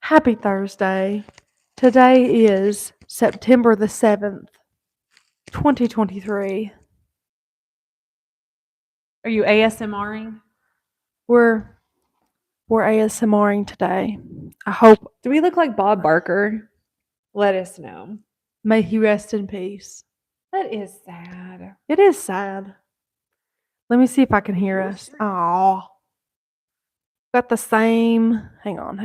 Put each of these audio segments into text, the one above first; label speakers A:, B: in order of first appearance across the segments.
A: Happy Thursday. Today is September the 7th, 2023.
B: Are you ASMRing?
A: We're ASMRing today. I hope.
B: Do we look like Bob Barker? Let us know.
A: May he rest in peace.
B: That is sad.
A: It is sad. Let me see if I can hear us. Oh, got the same. Hang on.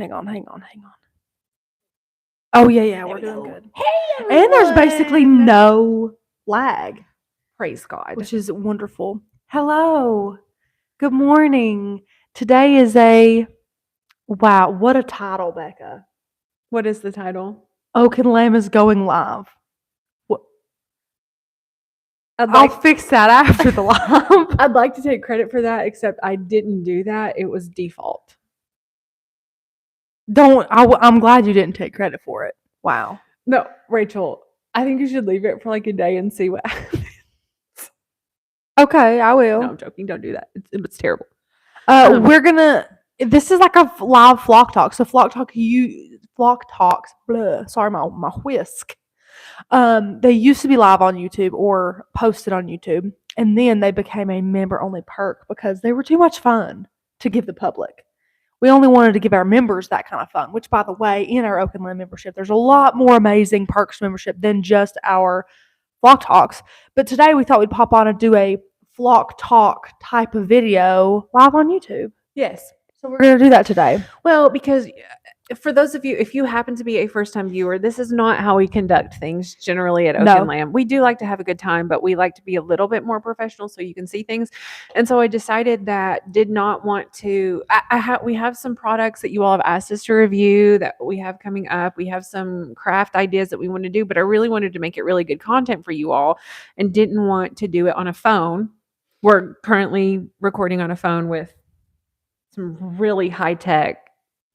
A: Oh, yeah, we're doing good.
B: Hey,
A: And there's basically no lag,
B: Praise God.
A: which is wonderful. Hello. Good morning. Today is wow, what a title, Becca.
B: What is the title?
A: Oak and Lamb is going live.
B: I'd
A: I'll fix that after the live.
B: I'd like to take credit for that, except I didn't do that. It was default.
A: I'm glad you didn't take credit for it. Wow.
B: No, Rachel, I think you should leave it for like a day and see what happens.
A: Okay, I will.
B: No, I'm joking. Don't do that. It's terrible.
A: This is like a live Flock Talk. So Flock Talks, sorry, my whisk. They used to be live on YouTube or posted on YouTube, and then they became a member-only perk because they were too much fun to give the public. We only wanted to give our members that kind of fun, which, by the way, in our Oak and Lamb membership, there's a lot more amazing perks to membership than just our Flock Talks. But today we thought we'd pop on and do a Flock Talk type of video live on YouTube.
B: Yes.
A: So we're going to do that today.
B: Well, because for those of you, if you happen to be a first-time viewer, this is not how we conduct things generally at Oak and Lamb. We do like to have a good time, but we like to be a little bit more professional so you can see things. And so I decided that did not want to. We have some products that you all have asked us to review that we have coming up. We have some craft ideas that we want to do, but I really wanted to make it really good content for you all, and didn't want to do it on a phone. We're currently recording on a phone with some really high-tech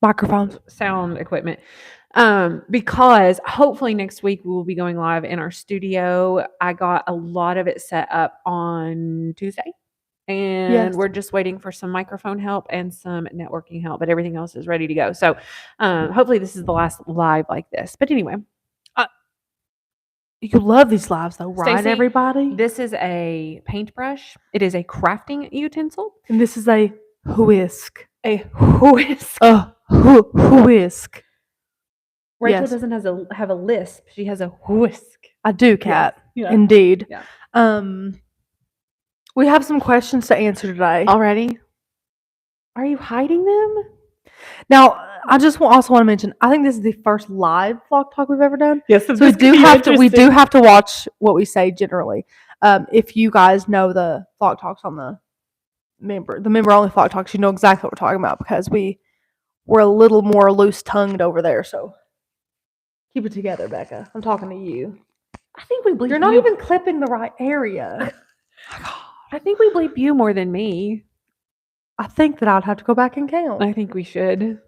A: microphones,
B: sound equipment, because hopefully next week we will be going live in our studio. I got a lot of it set up on Tuesday, and we're just waiting for some microphone help and some networking help, but everything else is ready to go. So hopefully this is the last live like this. But anyway,
A: you love these lives though, right,
B: Stacey,
A: everybody?
B: This is a paintbrush. It is a crafting utensil.
A: And this is a whisk.
B: A whisk.
A: Whisk.
B: Rachel doesn't have a lisp. She has a whisk.
A: I do, Kat.
B: Yes.
A: Indeed.
B: Yeah.
A: We have some questions to answer today.
B: Already? Are you hiding them?
A: Now, I just also want to mention, I think this is the first live Flock Talk we've ever done.
B: Yes,
A: so we do have to watch what we say generally. If you guys know the Flock Talks on the member only Flock Talks, you know exactly what we're talking about because we're a little more loose tongued over there. So keep it together, Becca. I'm talking to you.
B: I think we bleep.
A: You're not even clipping the right area.
B: I think we bleep you more than me.
A: I think that I'd have to go back and count.
B: I think we should.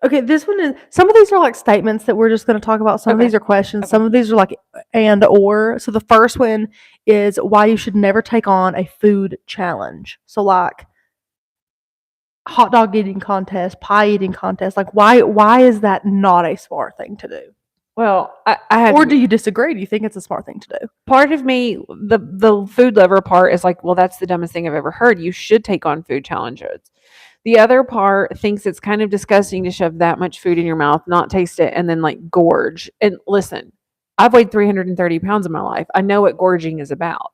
A: Okay, this one is, some of these are like statements that we're just going to talk about. Some of these are questions. Some of these are like and or. So the first one is why you should never take on a food challenge. So like hot dog eating contest, pie eating contest. Like why is that not a smart thing to do?
B: Well, I had.
A: Or do you disagree? Do you think it's a smart thing to do?
B: Part of me, the food lover part is like, well, that's the dumbest thing I've ever heard. You should take on food challenges. The other part thinks it's kind of disgusting to shove that much food in your mouth, not taste it, and then like gorge. And listen, I've weighed 330 pounds in my life. I know what gorging is about.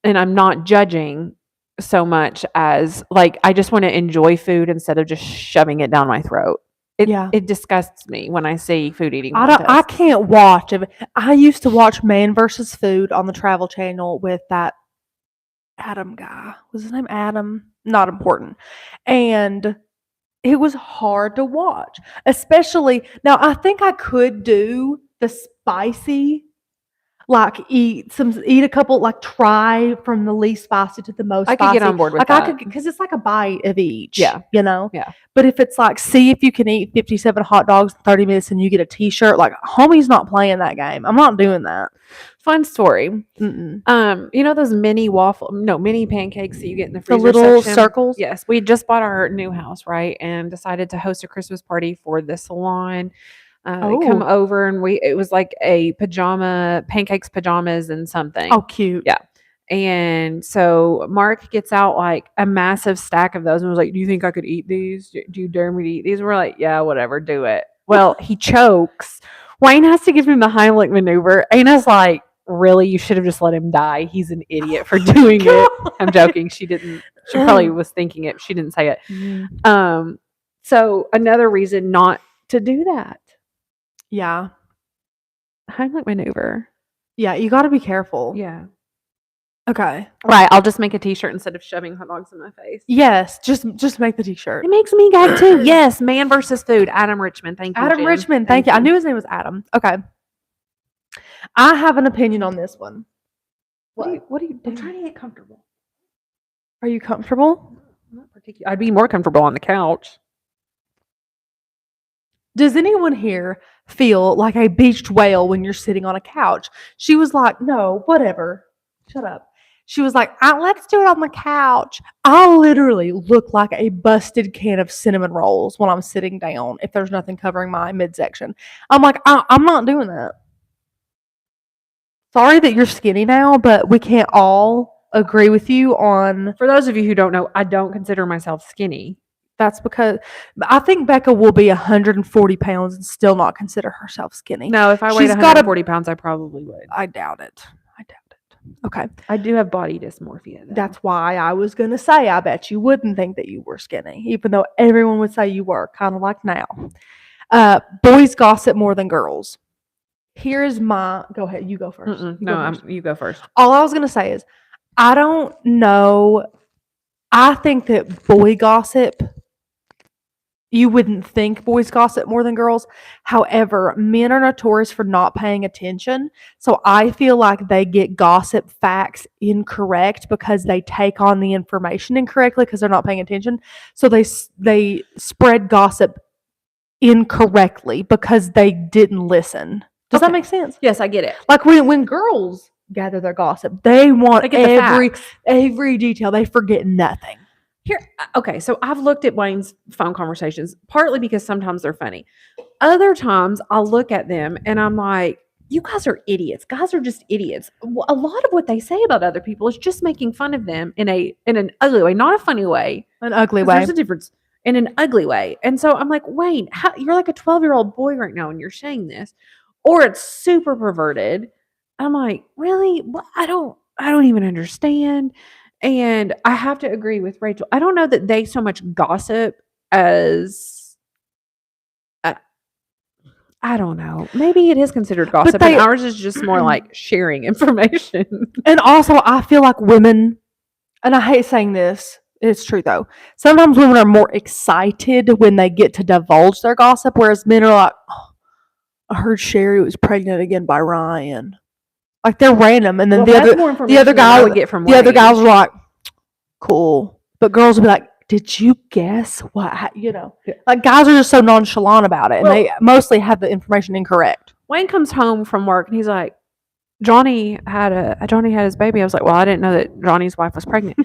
B: And I'm not judging so much as like, I just want to enjoy food instead of just shoving it down my throat. It disgusts me when I see food eating contests.
A: I can't watch it. I used to watch Man vs. Food on the Travel Channel with that Adam guy. Was his name Adam? Not important. And it was hard to watch. Especially, now I think I could do the spicy, like eat a couple, like try from the least spicy to the most
B: I
A: spicy.
B: could get on board with
A: like
B: that.
A: I could, because it's like a bite of each.
B: Yeah.
A: You know.
B: Yeah.
A: But if it's like, see if you can eat 57 hot dogs in 30 minutes and you get a T-shirt, like homie's not playing that game. I'm not doing that.
B: Fun story.
A: Mm-mm.
B: You know those mini mini pancakes that you get in the
A: The
B: freezer
A: little
B: section?
A: circles.
B: Yes, we just bought our new house, right, and decided to host a Christmas party for the salon. Come over, and it was like a pajamas and something.
A: Oh, cute.
B: Yeah. And so Mark gets out like a massive stack of those and was like, "Do you think I could eat these? Do you dare me to eat these?" We're like, "Yeah, whatever, do it." Well, he chokes. Wayne has to give him the Heimlich maneuver. Ana's like, "Really? You should have just let him die. He's an idiot for doing it." I'm joking. She didn't. She probably was thinking it. She didn't say it. So another reason not to do that.
A: Yeah.
B: Heimlich maneuver.
A: Yeah, you got to be careful.
B: Yeah.
A: Okay.
B: Right. I'll just make a T-shirt instead of shoving hot dogs in my face.
A: Yes, just make the T-shirt.
B: It makes me gag too. Yes, man versus food. Adam Richmond. Thank you.
A: Adam
B: Jim.
A: Richmond. Thank you. I knew his name was Adam. Okay. I have an opinion on this one.
B: What are you
A: I'm
B: doing?
A: trying to get comfortable. Are you comfortable?
B: Not particularly. I'd be more comfortable on the couch.
A: Does anyone here feel like a beached whale when you're sitting on a couch? She was like, no, whatever. Shut up. She was like, let's do it on the couch. I literally look like a busted can of cinnamon rolls when I'm sitting down if there's nothing covering my midsection. I'm like, I'm not doing that. Sorry that you're skinny now, but we can't all agree with you on.
B: For those of you who don't know, I don't consider myself skinny.
A: That's because I think Becca will be 140 pounds and still not consider herself skinny.
B: No, if I weighed
A: She's
B: 140 pounds, I probably would.
A: I doubt it. Okay.
B: I do have body dysmorphia, though.
A: That's why I was going to say, I bet you wouldn't think that you were skinny, even though everyone would say you were, kind of like now. Boys gossip more than girls. Here's my, go ahead, you go first.
B: You go first.
A: All I was going to say is, I don't know. I think that boy gossip, you wouldn't think boys gossip more than girls. However, men are notorious for not paying attention. So I feel like they get gossip facts incorrect because they take on the information incorrectly because they're not paying attention. So they spread gossip incorrectly because they didn't listen. Does that make sense?
B: Yes, I get it.
A: Like when girls gather their gossip, they want every detail. They forget nothing.
B: Here, okay, so I've looked at Wayne's phone conversations, partly because sometimes they're funny. Other times I'll look at them and I'm like, you guys are idiots. Guys are just idiots. A lot of what they say about other people is just making fun of them in an ugly way, not a funny way.
A: An ugly way.
B: There's a difference. In an ugly way. And so I'm like, Wayne, you're like a 12-year-old boy right now and you're saying this. Or it's super perverted. I'm like, really? Well, I don't even understand. And I have to agree with Rachel. I don't know that they so much gossip as I don't know. Maybe it is considered gossip, and ours is just more like sharing information.
A: And also, I feel like women, and I hate saying this, it's true though. Sometimes women are more excited when they get to divulge their gossip, whereas men are like, oh, I heard Sherry was pregnant again by Ryan. Like they're random, and then the other guy would get from the other guys are like, cool, but girls would be like, did you guess what? Like guys are just so nonchalant about it, and they mostly have the information incorrect.
B: Wayne comes home from work and he's like, Johnny had his baby. I was like, well, I didn't know that Johnny's wife was pregnant.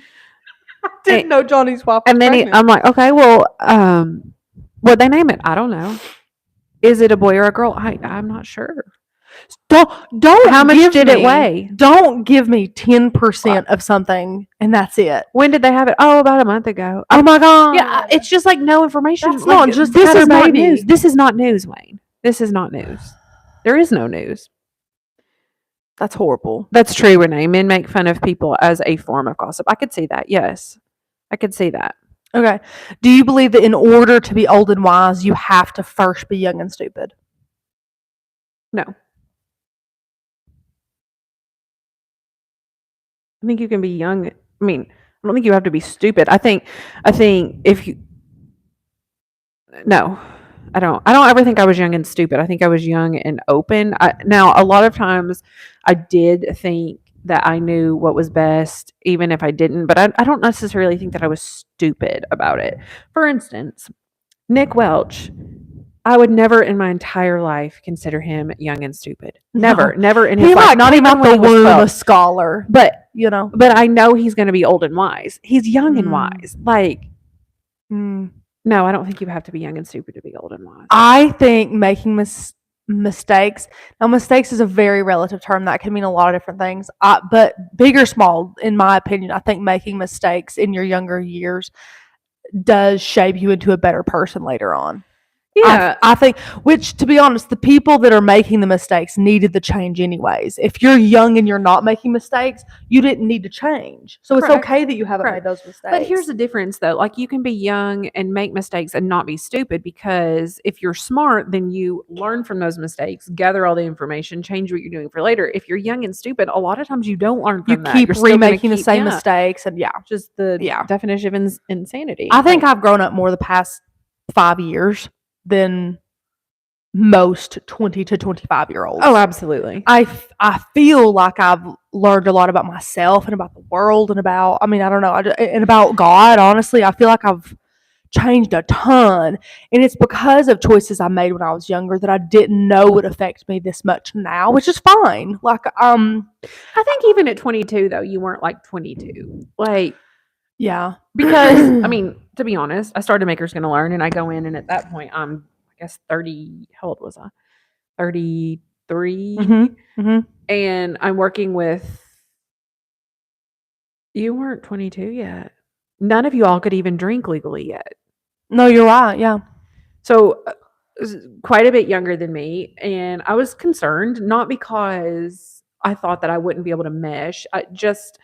A: I didn't know Johnny's wife was
B: and then
A: pregnant.
B: I'm like, okay, well, what'd they name it? I don't know. Is it a boy or a girl? I'm not sure.
A: Don't.
B: How much did it weigh?
A: Don't give me 10% of something, and that's it.
B: When did they have it? Oh, about a month ago.
A: Oh my god!
B: Yeah, it's just like no information.
A: That's not just
B: this is not news. This is not news, Wayne. This is not news. There is no news.
A: That's horrible.
B: That's true, Renee. Men make fun of people as a form of gossip. I could see that. Yes, I could see that.
A: Okay. Do you believe that in order to be old and wise, you have to first be young and stupid?
B: No. I think you can be young. I mean, I don't think you have to be stupid. I think if you, no, I don't ever think I was young and stupid. I think I was young and open. Now, a lot of times I did think that I knew what was best, even if I didn't, but I don't necessarily think that I was stupid about it. For instance, Nick Welch, I would never in my entire life consider him young and stupid. Never, never in his
A: He
B: life.
A: like
B: Not
A: came
B: even
A: out
B: when
A: the
B: he was
A: womb
B: 12.
A: a scholar,
B: But
A: you know.
B: but I know he's going to be old and wise. He's young and
A: Mm.
B: wise. Like,
A: Mm.
B: no, I don't think you have to be young and stupid to be old and wise.
A: I think making mistakes. Now, mistakes is a very relative term that can mean a lot of different things. But big or small, in my opinion, I think making mistakes in your younger years does shape you into a better person later on.
B: Yeah.
A: I think, which to be honest, the people that are making the mistakes needed the change anyways. If you're young and you're not making mistakes, you didn't need to change. So
B: Correct.
A: it's okay that you haven't
B: Correct.
A: made those mistakes.
B: But here's the difference though. Like, you can be young and make mistakes and not be stupid, because if you're smart, then you learn from those mistakes, gather all the information, change what you're doing for later. If you're young and stupid, a lot of times you don't learn
A: you
B: from that.
A: keep
B: You're still gonna
A: remaking the same mistakes, and
B: just the
A: Yeah.
B: definition of insanity.
A: I think I've grown up more the past 5 years than most 20 to 25-year-olds.
B: Oh, absolutely.
A: I feel like I've learned a lot about myself and about the world and about, I don't know, and about God. Honestly, I feel like I've changed a ton, and it's because of choices I made when I was younger that I didn't know would affect me this much now, which is fine. Like,
B: I think even at 22 though, you weren't like 22. Like,
A: yeah,
B: because to be honest, I started Maker's Gonna Learn, and I go in, and at that point I'm, I guess, 30. How old was I? 33.
A: Mm-hmm.
B: And I'm working with, you weren't 22 yet. None of you all could even drink legally yet.
A: No, you're right. Yeah.
B: So quite a bit younger than me, and I was concerned, not because I thought that I wouldn't be able to mesh. I just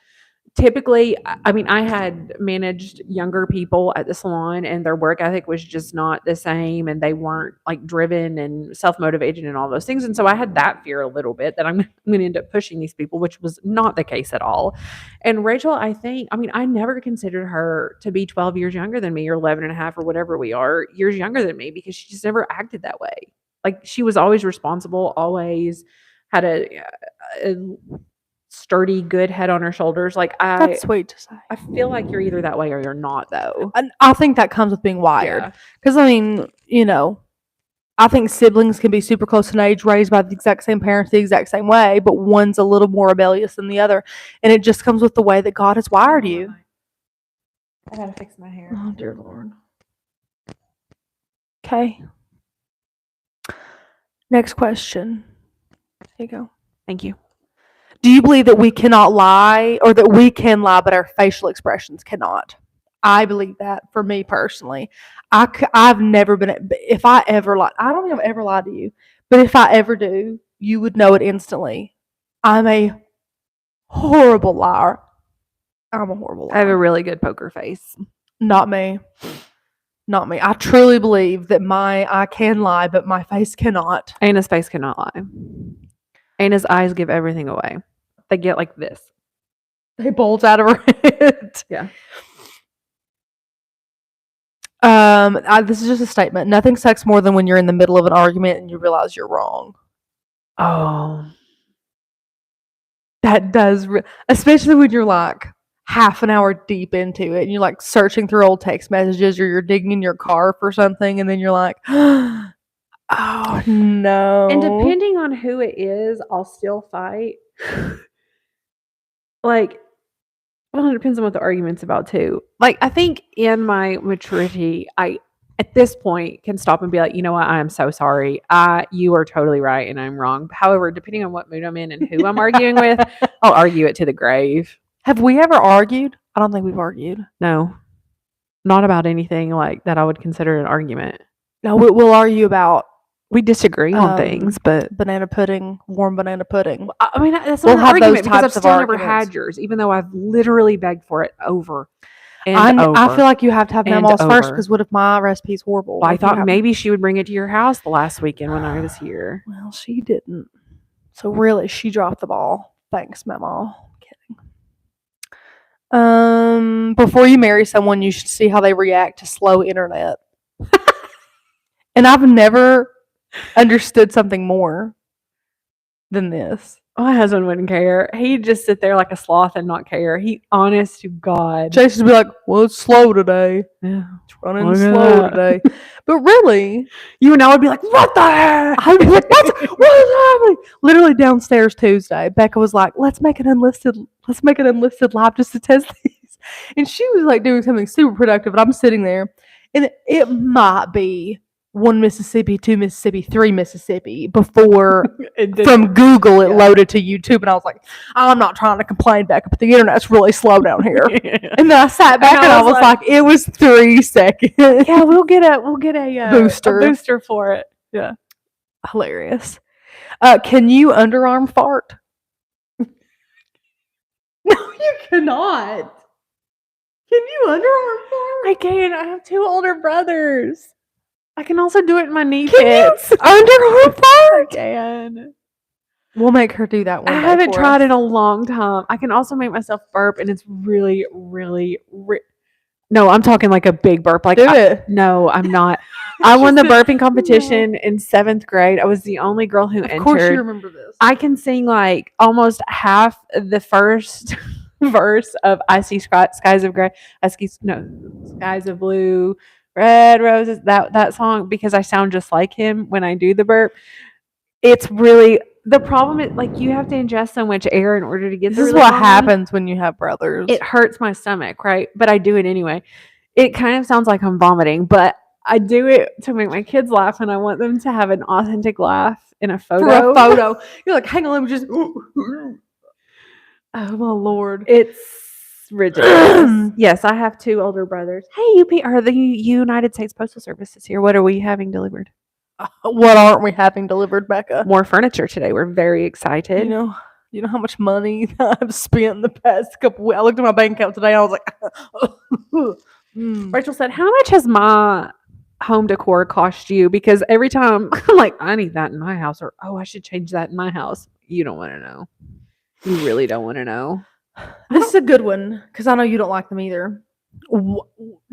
B: typically, I had managed younger people at the salon, and their work ethic was just not the same, and they weren't like driven and self-motivated and all those things. And so I had that fear a little bit that I'm going to end up pushing these people, which was not the case at all. And Rachel, I never considered her to be 12 years younger than me, or 11 and a half, or whatever we are, years younger than me, because she just never acted that way. Like, she was always responsible, always had a sturdy, good head on her shoulders. Like,
A: That's sweet to say.
B: I feel like you're either that way or you're not, though.
A: And I think that comes with being wired. Because, I think siblings can be super close in age, raised by the exact same parents the exact same way, but one's a little more rebellious than the other. And it just comes with the way that God has wired you.
B: I gotta fix my hair.
A: Oh, dear Lord. Okay. Next question. There you go.
B: Thank you.
A: Do you believe that we cannot lie, or that we can lie, but our facial expressions cannot? I believe that, for me personally. I've never been, if I ever lied, I don't think I've ever lied to you, but if I ever do, you would know it instantly. I'm a horrible liar. I'm a horrible liar.
B: I have a really good poker face.
A: Not me. Not me. I truly believe that I can lie, but my face cannot.
B: Anna's face cannot lie. Anna's eyes give everything away. They get like this.
A: They bulge out of her head.
B: Yeah.
A: This is just a statement. Nothing sucks more than when you're in the middle of an argument and you realize you're wrong.
B: Oh.
A: That does, especially when you're like half an hour deep into it and you're like searching through old text messages, or you're digging in your car for something, and then you're like, oh no.
B: And depending on who it is, I'll still fight. Like, well, it depends on what the argument's about too. Like, I think in my maturity, I, at this point, can stop and be like, you know what, I am so sorry. You are totally right and I'm wrong. However, depending on what mood I'm in and who I'm arguing with, I'll argue it to the grave.
A: Have we ever argued? I don't think we've argued.
B: No. Not about anything like that I would consider an argument.
A: No, we'll argue about,
B: we disagree on things, but
A: banana pudding, warm banana pudding.
B: That's not an argument, because I've still never had yours, even though I've literally begged for it over and over.
A: I feel like you have to have Mama's first, because what if my recipe's horrible?
B: Well, I thought maybe she would bring it to your house the last weekend when I was here.
A: Well, she didn't. So really, she dropped the ball. Thanks, Mama. Kidding. Before you marry someone, you should see how they react to slow internet. And I've never understood something more than this.
B: My husband wouldn't care. He'd just sit there like a sloth and not care. He, honest to God.
A: Jason'd be like, well, it's slow today.
B: Yeah.
A: It's running
B: Look at
A: slow
B: that.
A: today. But really,
B: You and I would be like, what the heck?
A: I'd be like, what is happening? Literally downstairs Tuesday, Becca was like, let's make an enlisted lab just to test these. And she was like doing something super productive, and I'm sitting there, and it might be 1 Mississippi, 2 Mississippi, 3 Mississippi before from Google it loaded to YouTube, and I was like, I'm not trying to complain, Becca, but the internet's really slow down here. And then I sat back and I was like, it was 3 seconds.
B: Yeah, we'll get a
A: booster
B: for it. Yeah.
A: Hilarious. Can you underarm fart? No, you cannot. Can you underarm fart?
B: I can. I have 2 older brothers. I can also do it in my knee
A: Can
B: pits.
A: you underarm fart?
B: I can.
A: We'll make her do that one.
B: I haven't tried in a long time. I can also make myself burp, and it's really, really. No, I'm talking like a big burp. Like,
A: Do it.
B: No, I'm not. I won the burping competition in 7th grade. I was the only girl who entered.
A: Of course, you remember this.
B: I can sing like almost half the first verse of "I See Skies of Gray," Skies of Blue, Red Roses. That song, because I sound just like him when I do the burp. It's really the problem. Is like you have to ingest so much air in order to get.
A: This is what happens when you have brothers.
B: It hurts my stomach, right? But I do it anyway. It kind of sounds like I'm vomiting, but I do it to make my kids laugh, and I want them to have an authentic laugh in a photo.
A: For a photo. You're like, hang on, let me just. Oh my Lord.
B: It's ridiculous. Yes, I have 2 older brothers. Hey, the United States Postal Service is here. What are we having delivered?
A: What aren't we having delivered, Becca?
B: More furniture today. We're very excited.
A: You know how much money I've spent in the past couple weeks. I looked at my bank account today. I was like,
B: Rachel said, "How much has my home decor cost you?" Because every time I'm like, I need that in my house, or I should change that in my house. You don't want to know. You really don't want to know.
A: This is a good one because I know you don't like them either.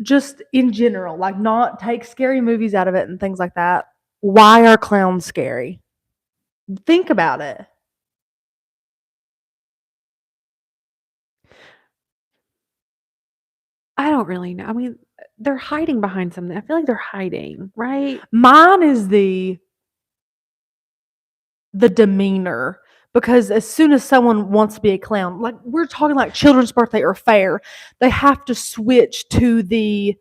A: Just in general, like not take scary movies out of it and things like that. Why are clowns scary? Think about it.
B: I don't really know. I mean, they're hiding behind something. I feel like they're hiding, right?
A: Mine is the demeanor, because as soon as someone wants to be a clown, like we're talking like children's birthday or fair, they have to switch to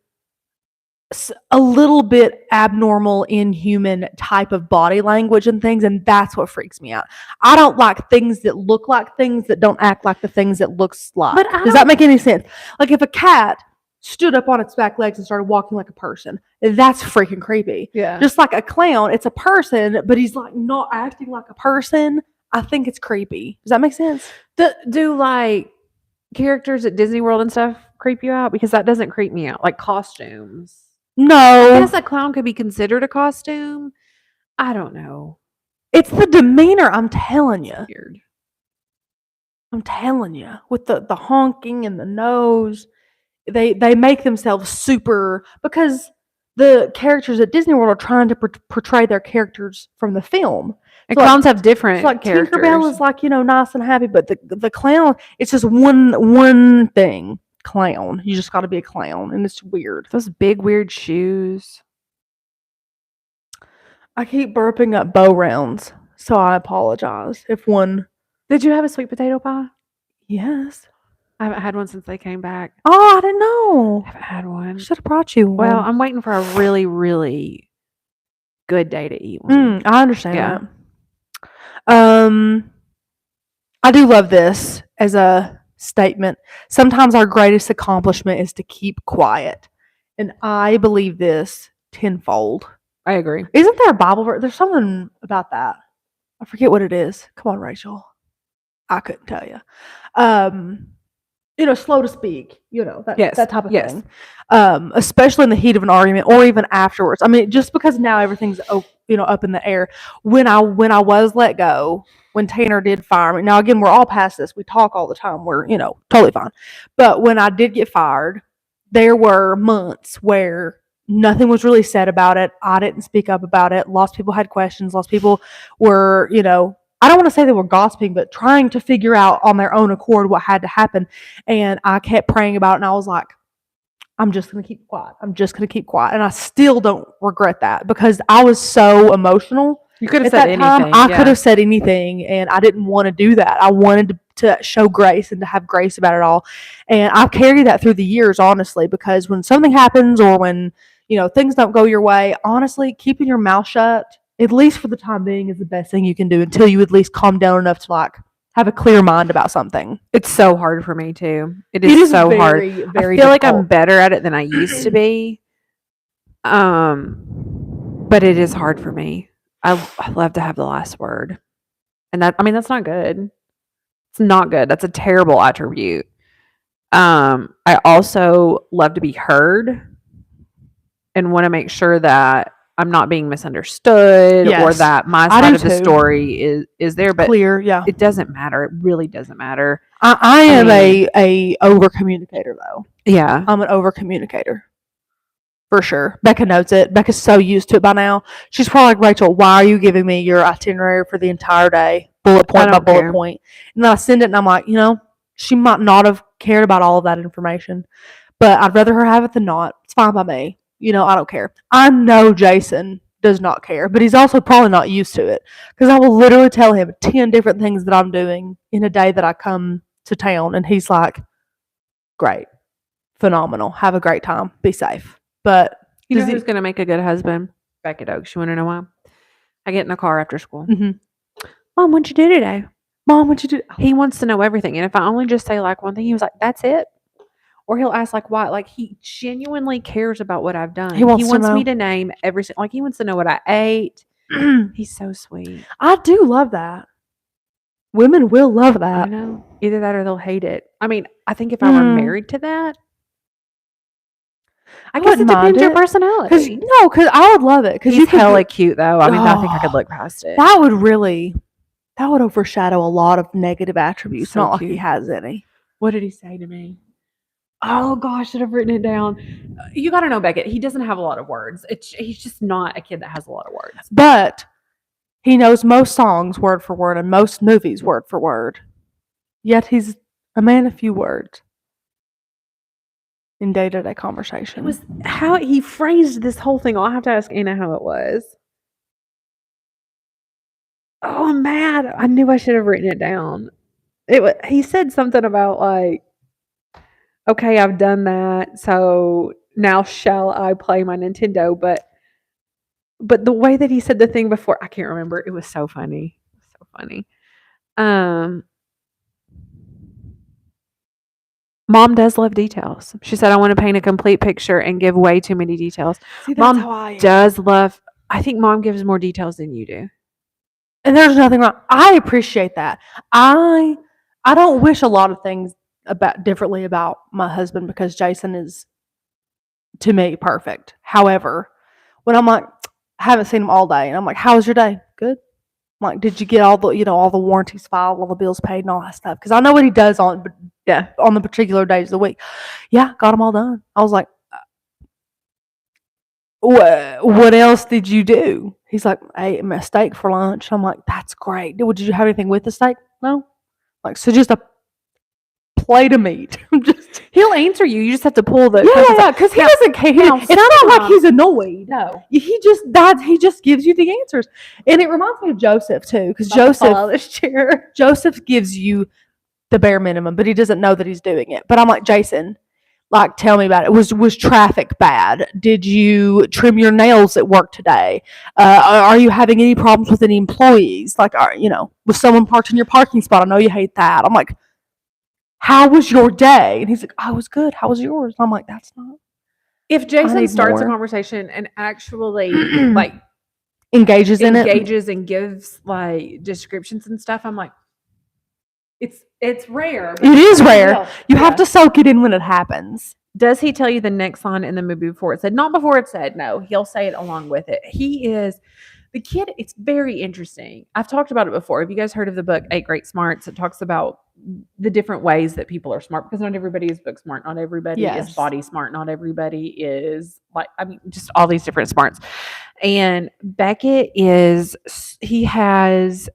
A: a little bit abnormal, inhuman type of body language and things, and that's what freaks me out. I don't like things that look like things that don't act like the things it looks like.
B: But
A: does that make any sense? Like if a cat stood up on its back legs and started walking like a person, that's freaking creepy.
B: Yeah.
A: Just like a clown, it's a person, but he's like not acting like a person. I think it's creepy. Does that make sense?
B: Do like characters at Disney World and stuff creep you out? Because that doesn't creep me out. Like costumes.
A: No.
B: I guess a clown could be considered a costume. I don't know.
A: It's the demeanor, I'm telling you.
B: Weird.
A: I'm telling you. With the honking and the nose. They make themselves super, because the characters at Disney World are trying to portray their characters from the film.
B: And clowns have different
A: characters.
B: Tinkerbell
A: Tinkerbell is like, nice and happy, but the clown, it's just one thing. Clown. You just got to be a clown, and it's weird.
B: Those big weird shoes.
A: I keep burping up bow rounds, so I apologize if one.
B: Did you have a sweet potato pie?
A: Yes.
B: I haven't had one since they came back.
A: Oh, I didn't know.
B: I haven't had one.
A: Should have brought you one.
B: Well, I'm waiting for a really, really good day to eat one.
A: I understand that. I do love this as a statement. Sometimes our greatest accomplishment is to keep quiet. And I believe this tenfold.
B: I agree.
A: Isn't there a Bible verse? There's something about that. I forget what it is. Come on, Rachel. I couldn't tell you. Slow to speak, that type of thing. Especially in the heat of an argument or even afterwards. I mean, just because now everything's up in the air. When I was let go, when Tanner did fire me. Now again, we're all past this. We talk all the time. We're, totally fine. But when I did get fired, there were months where Nothing was really said about it. I didn't speak up about it. Lots of people had questions. Lots of people were, I don't want to say they were gossiping, but trying to figure out on their own accord what had to happen. And I kept praying about it, and I was like, I'm just going to keep quiet. I'm just going to keep quiet. And I still don't regret that because I was so emotional.
B: You could have
A: At
B: said
A: that
B: anything.
A: time, I could have said anything, and I didn't want to do that. I wanted to show grace and to have grace about it all. And I've carried that through the years, honestly, because when something happens or when, things don't go your way, honestly, keeping your mouth shut, at least for the time being, is the best thing you can do until you at least calm down enough to like have a clear mind about something.
B: It's so hard for me too. It is so
A: very,
B: hard.
A: very
B: I feel like
A: difficult.
B: I'm better at it than I used to be. But it is hard for me. I love to have the last word. And that's not good. It's not good. That's a terrible attribute. I also love to be heard and want to make sure that I'm not being misunderstood or
A: Yes,
B: that my
A: I
B: side
A: do
B: of the
A: too.
B: story is there, but
A: Clear, yeah.
B: it doesn't matter. It really doesn't matter.
A: I am
B: mean-
A: a over communicator though.
B: Yeah.
A: I'm an over communicator. For sure. Becca knows it. Becca's so used to it by now. She's probably like, Rachel, why are you giving me your itinerary for the entire day, bullet point by bullet point? And then I send it and I'm like, she might not have cared about all of that information, but I'd rather her have it than not. It's fine by me. I don't care. I know Jason does not care, but he's also probably not used to it because I will literally tell him 10 different things that I'm doing in a day that I come to town. And he's like, great, phenomenal, have a great time, be safe. But
B: you know who's going to make a good husband? Beckett Oaks. You want to know why? I get in the car after school.
A: Mm-hmm.
B: Mom, what'd you do today?
A: Mom, what'd you do?
B: He wants to know everything. And if I only just say like one thing, he was like, that's it. Or he'll ask like why. Like he genuinely cares about what I've done. He wants me to name everything. Like he wants to know what I ate. He's so sweet.
A: I do love that. Women will love that.
B: I know. Either that or they'll hate it. I mean, I think if I were married to that, I guess it depends your personality.
A: Because I would love it. Because
B: he's hella cute though. I mean, I think I could look past it.
A: That would overshadow a lot of negative attributes. So not like he has any.
B: What did he say to me? Oh gosh, I should have written it down. You got to know Beckett. He doesn't have a lot of words. He's just not a kid that has a lot of words.
A: But he knows most songs word for word and most movies word for word. Yet he's a man of few words in day-to-day conversation.
B: It was how he phrased this whole thing. I'll have to ask Anna how it was. Oh, I'm mad. I knew I should have written it down. He said something about like, okay, I've done that, so now shall I play my Nintendo? But the way that he said the thing before, I can't remember. It was so funny. So funny. Mom does love details. She said, I want to paint a complete picture and give way too many details.
A: See, that's
B: Mom
A: how I am.
B: does love, I think Mom gives more details than you do.
A: And there's nothing wrong. I appreciate that. I don't wish a lot of things differently about my husband because Jason is, to me, perfect. However, when I'm like, I haven't seen him all day, and I'm like, how was your day? Good. I'm like, did you get all the warranties filed, all the bills paid, and all that stuff? Because I know what he does on the particular days of the week. Yeah, got them all done. I was like, what else did you do? He's like, I ate a steak for lunch. I'm like, that's great. Did you have anything with the steak? No. Like, so just a plate of meat.
B: He'll answer you. You just have to pull the
A: because he doesn't care. It's not like he's annoyed.
B: No,
A: he just gives you the answers, and it reminds me of Joseph too, because Joseph gives you the bare minimum, but he doesn't know that he's doing it. But I'm like, Jason, like, tell me about it. Was traffic bad? Did you trim your nails at work today? Are you having any problems with any employees? Like, was someone parked in your parking spot? I know you hate that. I'm like, how was your day? And he's like, I was good. How was yours? And I'm like, that's not.
B: If Jason starts a conversation and actually like
A: engages in it
B: and gives like descriptions and stuff, I'm like, it's rare.
A: It is rare. You have to soak it in when it happens.
B: Does he tell you the next line in the movie before it said? Not before it said. No, he'll say it along with it. He is the kid. It's very interesting. I've talked about it before. Have you guys heard of the book 8 Great Smarts? It talks about the different ways that people are smart, because not everybody is book smart, not everybody
A: Yes.
B: is body smart, not everybody is like, I mean, just all these different smarts. And Beckett he has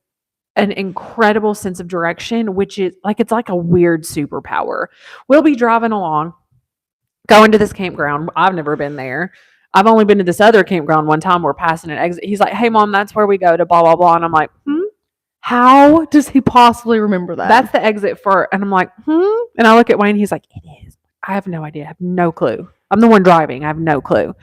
B: an incredible sense of direction, which is like, it's like a weird superpower. We'll be driving along, going to this campground. I've never been there. I've only been to this other campground one time. We're passing an exit. He's like, "Hey, Mom, that's where we go to blah, blah, blah." And I'm like,
A: How does he possibly remember that?
B: That's the exit for, and I'm like, And I look at Wayne. He's like, "It is." I have no idea. I have no clue. I'm the one driving. I have no clue.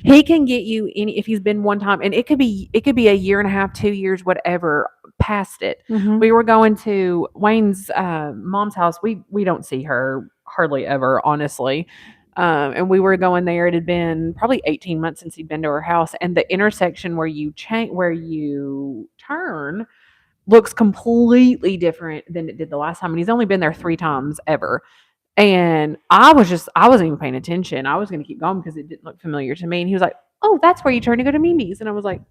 B: He can get you if he's been one time, and it could be a year and a half, 2 years, whatever, past it.
A: Mhm.
B: We were going to Wayne's mom's house. We don't see her hardly ever, honestly. And we were going there. It had been probably 18 months since he'd been to her house, and the intersection where you turn looks completely different than it did the last time. And he's only been there 3 times ever. And I wasn't even paying attention. I was going to keep going because it didn't look familiar to me. And he was like, "Oh, that's where you turn to go to Mimi's." And I was like,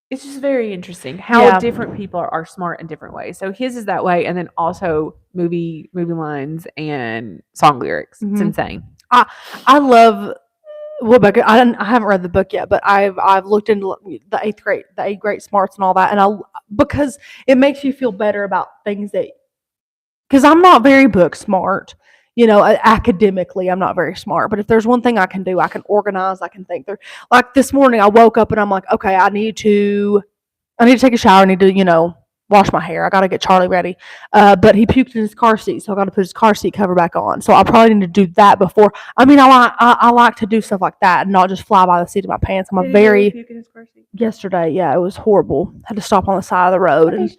B: it's just very interesting how different people are smart in different ways. So his is that way. And then also movie lines and song lyrics. It's insane.
A: I love Beckett. I haven't read the book yet, but I've looked into the eighth grade smarts and all that, and because it makes you feel better about things because I'm not very book smart, academically I'm not very smart, but if there's one thing I can do, I can organize, I can think. Like this morning I woke up and I'm like, okay, I need to take a shower, I need to wash my hair, I gotta get Charlie ready, but he puked in his car seat, so I gotta put his car seat cover back on, so I probably need to do that before. I like to do stuff like that and not just fly by the seat of my pants. I'm puke in his car seat? Yesterday, yeah, it was horrible. Had to stop on the side of the road and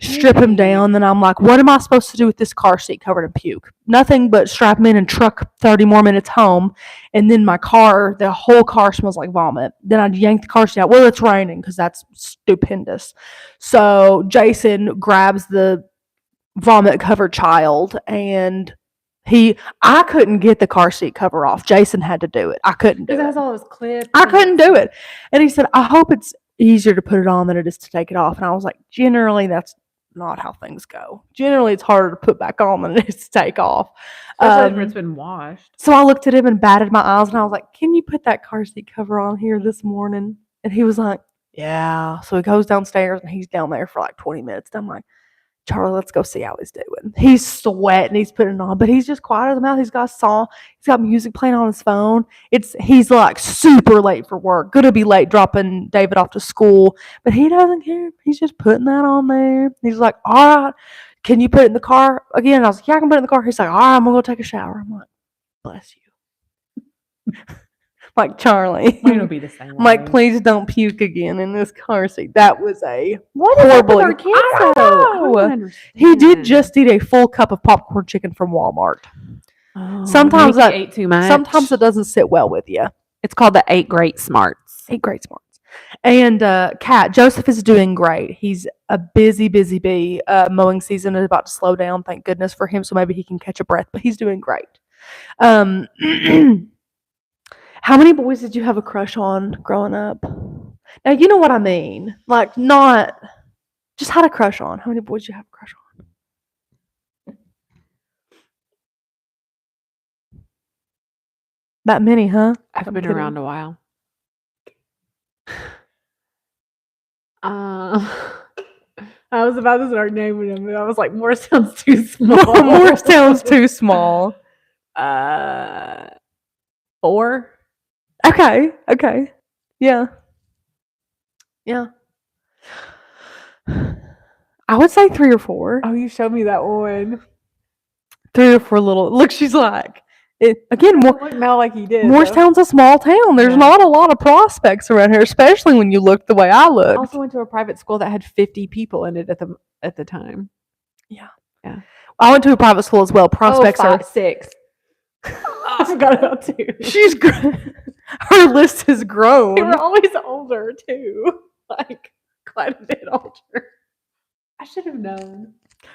A: strip him down. Then I'm like, what am I supposed to do with this car seat covered in puke? Nothing but strap him in and truck 30 more minutes home. And then the whole car smells like vomit. Then I yank the car seat out. Well, it's raining because that's stupendous. So Jason grabs the vomit covered child and I couldn't get the car seat cover off. Jason had to do it. I couldn't do it. Because it has all those clips. I couldn't do it. And he said, I hope it's easier to put it on than it is to take it off. And I was like, generally, that's not how things go. Generally, it's harder to put back on than it is to take off.
B: Especially if it's been washed.
A: So I looked at him and batted my eyes, and I was like, can you put that car seat cover on here this morning? And he was like, yeah. So he goes downstairs, and he's down there for like 20 minutes. And I'm like, Charlie, let's go see how he's doing. He's sweating, he's putting it on, but he's just quiet as a mouse. He's got music playing on his phone. He's like super late for work, gonna be late dropping David off to school, but he doesn't care. He's just putting that on there. He's like, all right, can you put it in the car again? And I was like, yeah, I can put it in the car. He's like, all right, I'm gonna go take a shower. I'm like, bless you. Like, Charlie.
B: It'll be the same.
A: I'm like, please don't puke again in this car seat. That was horrible.
B: Our kids, I don't know.
A: He did just eat a full cup of popcorn chicken from Walmart.
B: Oh,
A: sometimes
B: he ate too much.
A: Sometimes it doesn't sit well with you.
B: It's called the 8 Great Smarts.
A: 8 Great Smarts. And Joseph is doing great. He's a busy bee. Mowing season is about to slow down. Thank goodness for him. So maybe he can catch a breath. But he's doing great. How many boys did you have a crush on growing up? Now, you know what I mean. Like, not just had a crush on. How many boys did you have a crush on? That many, huh?
B: I've been around a while. I was about to start naming them, but I was like, more sounds too small.
A: More sounds too small.
B: 4.
A: Okay. Yeah. I would say 3 or 4.
B: Oh, you showed me that one.
A: 3 or 4 little. Look, she's like, again,
B: now like he did.
A: Morristown's a small town. There's not a lot of prospects around here, especially when you look the way I look.
B: I also went to a private school that had 50 people in it at the time.
A: Yeah.
B: I
A: went to a private school as well. Prospects are
B: 6. I forgot about 2.
A: She's her list has grown.
B: They were always older too, like quite a bit older. I should have known.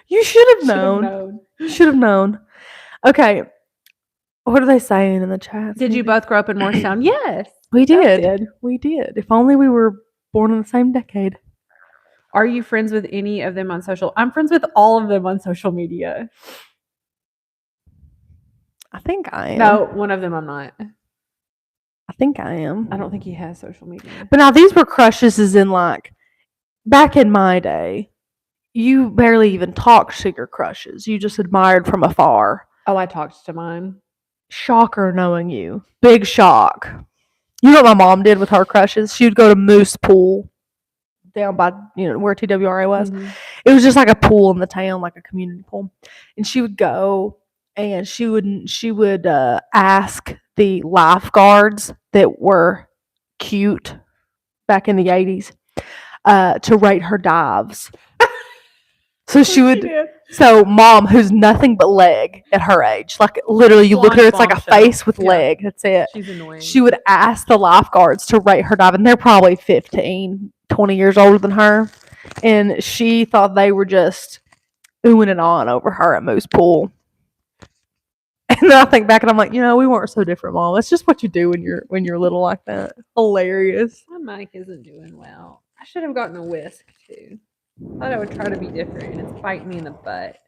A: You should have known. You should have known. Okay. What are they saying in the chat?
B: Did you both grow up in Morristown? Yes.
A: We did. We did. If only we were born in the same decade.
B: Are you friends with any of them on social? I'm friends with all of them on social media.
A: I think I am.
B: No, one of them I'm not.
A: I think I am.
B: I don't think he has social media.
A: But now these were crushes as in like back in my day, you barely even talked to your crushes. You just admired from afar.
B: Oh, I talked to mine.
A: Shocker knowing you. Big shock. You know what my mom did with her crushes? She would go to Moose Pool down by, where TWRA was.
B: Mhm.
A: It was just like a pool in the town, like a community pool. And she would go and she would ask the lifeguards that were cute back in the 80s to rate her dives. So she would. So mom, who's nothing but leg at her age, like literally you look at her, it's like a face with leg. That's it.
B: She's annoying.
A: She would ask the lifeguards to rate her dive, and they're probably 15, 20 years older than her. And she thought they were just oohing and ahhing over her at Moose Pool. And then I think back and I'm like, we weren't so different, Mom. It's just what you do when you're little like that. Hilarious.
B: My mic isn't doing well. I should have gotten a whisk too. Thought I would try to be different, and it's biting me in the butt.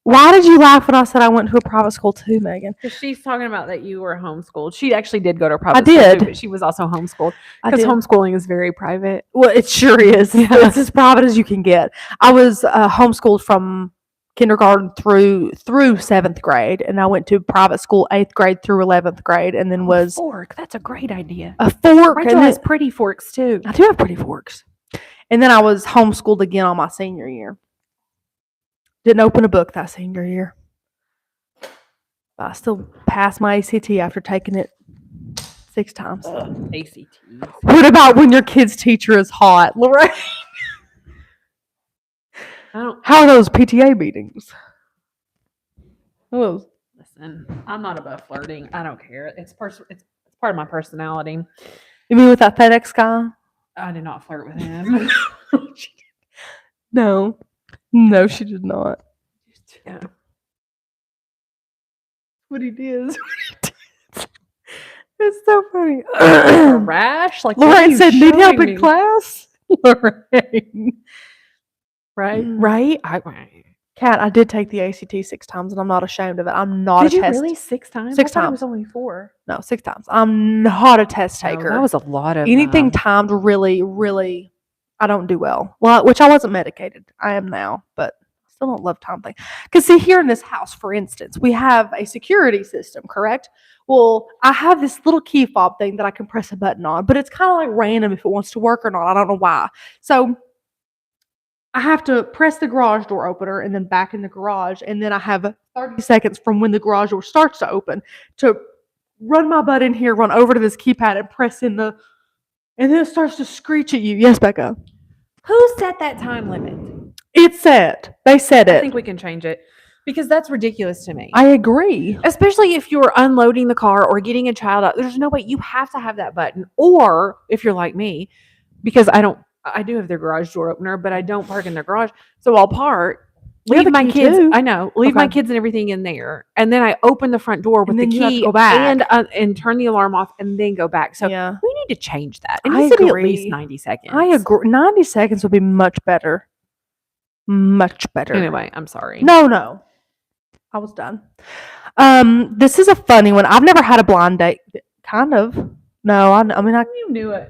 A: Why did you laugh when I said I went to a private school too, Megan?
B: Because she's talking about that you were homeschooled. She actually did go to a private
A: school.
B: I did. Too, but she was also homeschooled. Because homeschooling is very private.
A: Well, it sure is. Yeah. It's as private as you can get. I was homeschooled from kindergarten through 7th grade, and I went to private school 8th grade through 11th grade, and then was
B: fork. That's a great idea.
A: A fork.
B: Rachel has pretty forks too.
A: I do have pretty forks. And then I was homeschooled again on my senior year. Didn't open a book that senior year. But I still passed my ACT after taking it 6 times.
B: ACT.
A: What about when your kid's teacher is hot, Lorraine? How are those PTA meetings?
B: Oh, listen, I'm not above flirting. I don't care. It's part of my personality.
A: You mean with that FedEx guy?
B: I did not flirt with him.
A: No, she did not.
B: Yeah.
A: What he did. It's so funny.
B: A rash? Like
A: Lorraine said, need help in class? Lorraine.
B: Right?
A: Kat, I did take the ACT 6 times, and I'm not ashamed of it. I'm not
B: did
A: a
B: you
A: test.
B: Really 6 times?
A: 6
B: I thought
A: times.
B: It was only 4.
A: No, 6 times. I'm not a test taker.
B: That was a lot of
A: anything timed. Really, really, I don't do well. Well, which I wasn't medicated. I am now, but I still don't love time thing. Because see, here in this house, for instance, we have a security system, correct? Well, I have this little key fob thing that I can press a button on, but it's kind of like random if it wants to work or not. I don't know why. So I have to press the garage door opener and then back in the garage, and then I have 30 seconds from when the garage door starts to open to run my butt in here, run over to this keypad and press in and then it starts to screech at you. Yes, Becca.
B: Who set that time limit?
A: It's set. They said it.
B: I think we can change it because that's ridiculous to me.
A: I agree.
B: Especially if you're unloading the car or getting a child out. There's no way you have to have that button. Or if you're like me, because I do have their garage door opener, but I don't park in their garage. So I'll park, leave my kids. Too. I know, leave my kids and everything in there, and then I open the front door with the key
A: go back.
B: and turn the alarm off, and then go back. So
A: yeah.
B: We need to change that. It needs to be at least 90 seconds.
A: I agree. 90 seconds would be much better. Much better.
B: Anyway, I'm sorry.
A: No. I was done. This is a funny one. I've never had a blind date. Kind of. No, I mean,
B: you knew it.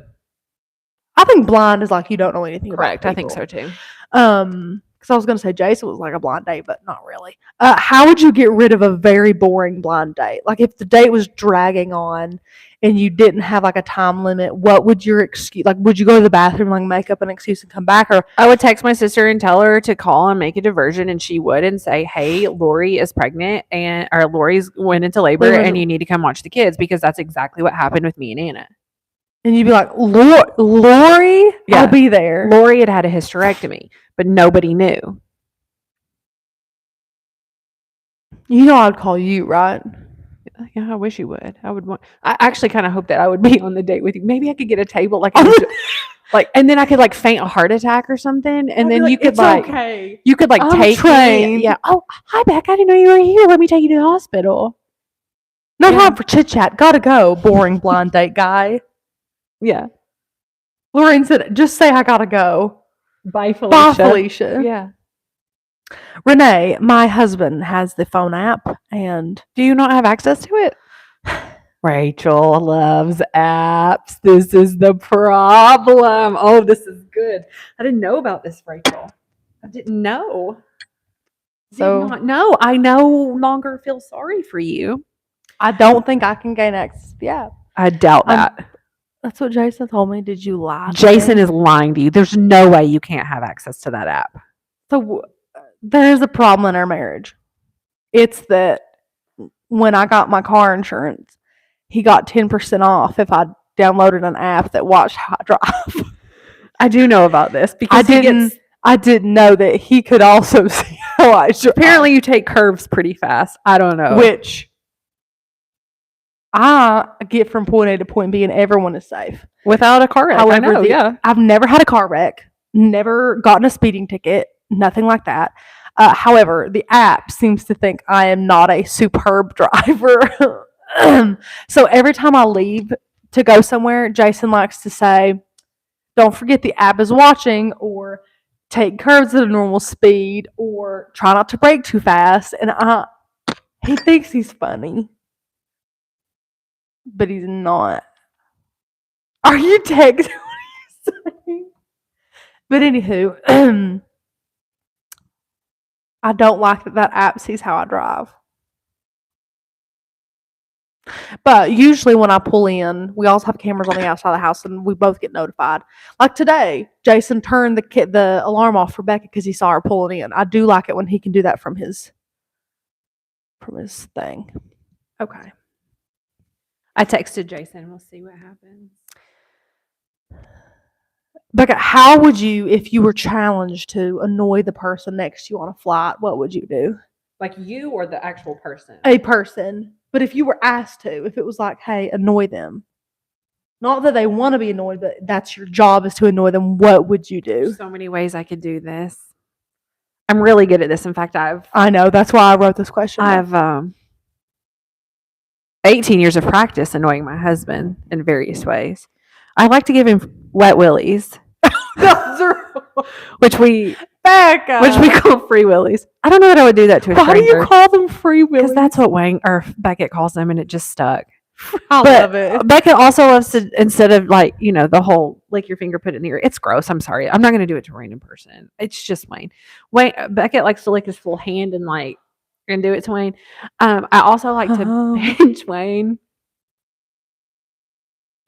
A: I think blind is like you don't know anything about people.
B: I think so too.
A: Because I was going to say Jason was like a blind date, but not really. How would you get rid of a very boring blind date? Like if the date was dragging on and you didn't have like a time limit, what would your excuse? Like, would you go to the bathroom, like make up an excuse and come back? Or
B: I would text my sister and tell her to call and make a diversion, and she would and say, "Hey, Lori is pregnant, or Lori's went into labor, and you need to come watch the kids," because that's exactly what happened with me and Anna.
A: And you'd be like, Lori, yeah. I'll be there.
B: Lori had a hysterectomy, but nobody knew.
A: You know I'd call you, right?
B: Yeah, I wish you would. I actually kind of hope that I would be on the date with you. Maybe I could get a table and then I could like faint a heart attack or something, and then you could you could like take me. Yeah. Oh, hi, Beck. I didn't know you were here. Let me take you to the hospital.
A: No
B: Yeah.
A: time for chit chat. Gotta go. Boring blind date guy.
B: Yeah.
A: Lorraine said, just say I gotta go.
B: Bye, Felicia.
A: Bye, Felicia.
B: Yeah.
A: Renee, my husband, has the phone app, and
B: Do you not have access to it? Rachel loves apps. This is the problem. Oh, this is good. I didn't know about this, Rachel. I didn't know.
A: So-
B: Did not know. I no longer feel sorry for you.
A: I don't think I can gain access to the app.
B: I doubt that.
A: That's what Jason told me. Did you lie?
B: Jason is lying to you. There's no way you can't have access to that app.
A: So there's a problem in our marriage. It's that when I got my car insurance, he got 10% off if I downloaded an app that watched how I drive.
B: I do know about this because
A: I didn't know that he could also see how I drive.
B: apparently you take curves pretty fast. I don't know.
A: Which I get from point A to point B, and everyone is safe.
B: Without a car wreck.
A: However,
B: yeah.
A: I've never had a car wreck, never gotten a speeding ticket, nothing like that. However, the app seems to think I am not a superb driver. So every time I leave to go somewhere, Jason likes to say, don't forget the app is watching, or take curves at a normal speed, or try not to brake too fast. And he thinks he's funny, but he's not. Are you texting? What are you saying? But anywho, I don't like that app sees how I drive. But usually when I pull in, we also have cameras on the outside of the house, and we both get notified. Like today, Jason turned the alarm off for Becca because he saw her pulling in. I do like it when he can do that from his thing. Okay.
B: I texted Jason. We'll see what happens.
A: Becca, how would you, if you were challenged to annoy the person next to you on a flight, what would you do?
B: Like you or the actual person?
A: A person. But if you were asked to, if it was like, hey, annoy them. Not that they want to be annoyed, but that's your job is to annoy them, what would you do?
B: There's so many ways I could do this. I'm really good at this. In fact,
A: I know. That's why I wrote this question.
B: I've 18 years of practice annoying my husband in various ways. I like to give him wet willies. which we call free willies. I don't know that I would do that to a stranger.
A: Why do you call them free willies?
B: Because that's what Beckett calls them, and it just stuck.
A: I love it.
B: Beckett also loves to, instead of like, the whole lick your finger, put it in the ear. It's gross. I'm sorry. I'm not going to do it to a random person. It's just Wayne. Beckett likes to lick his full hand and do it to Wayne. I also like to pinch Wayne.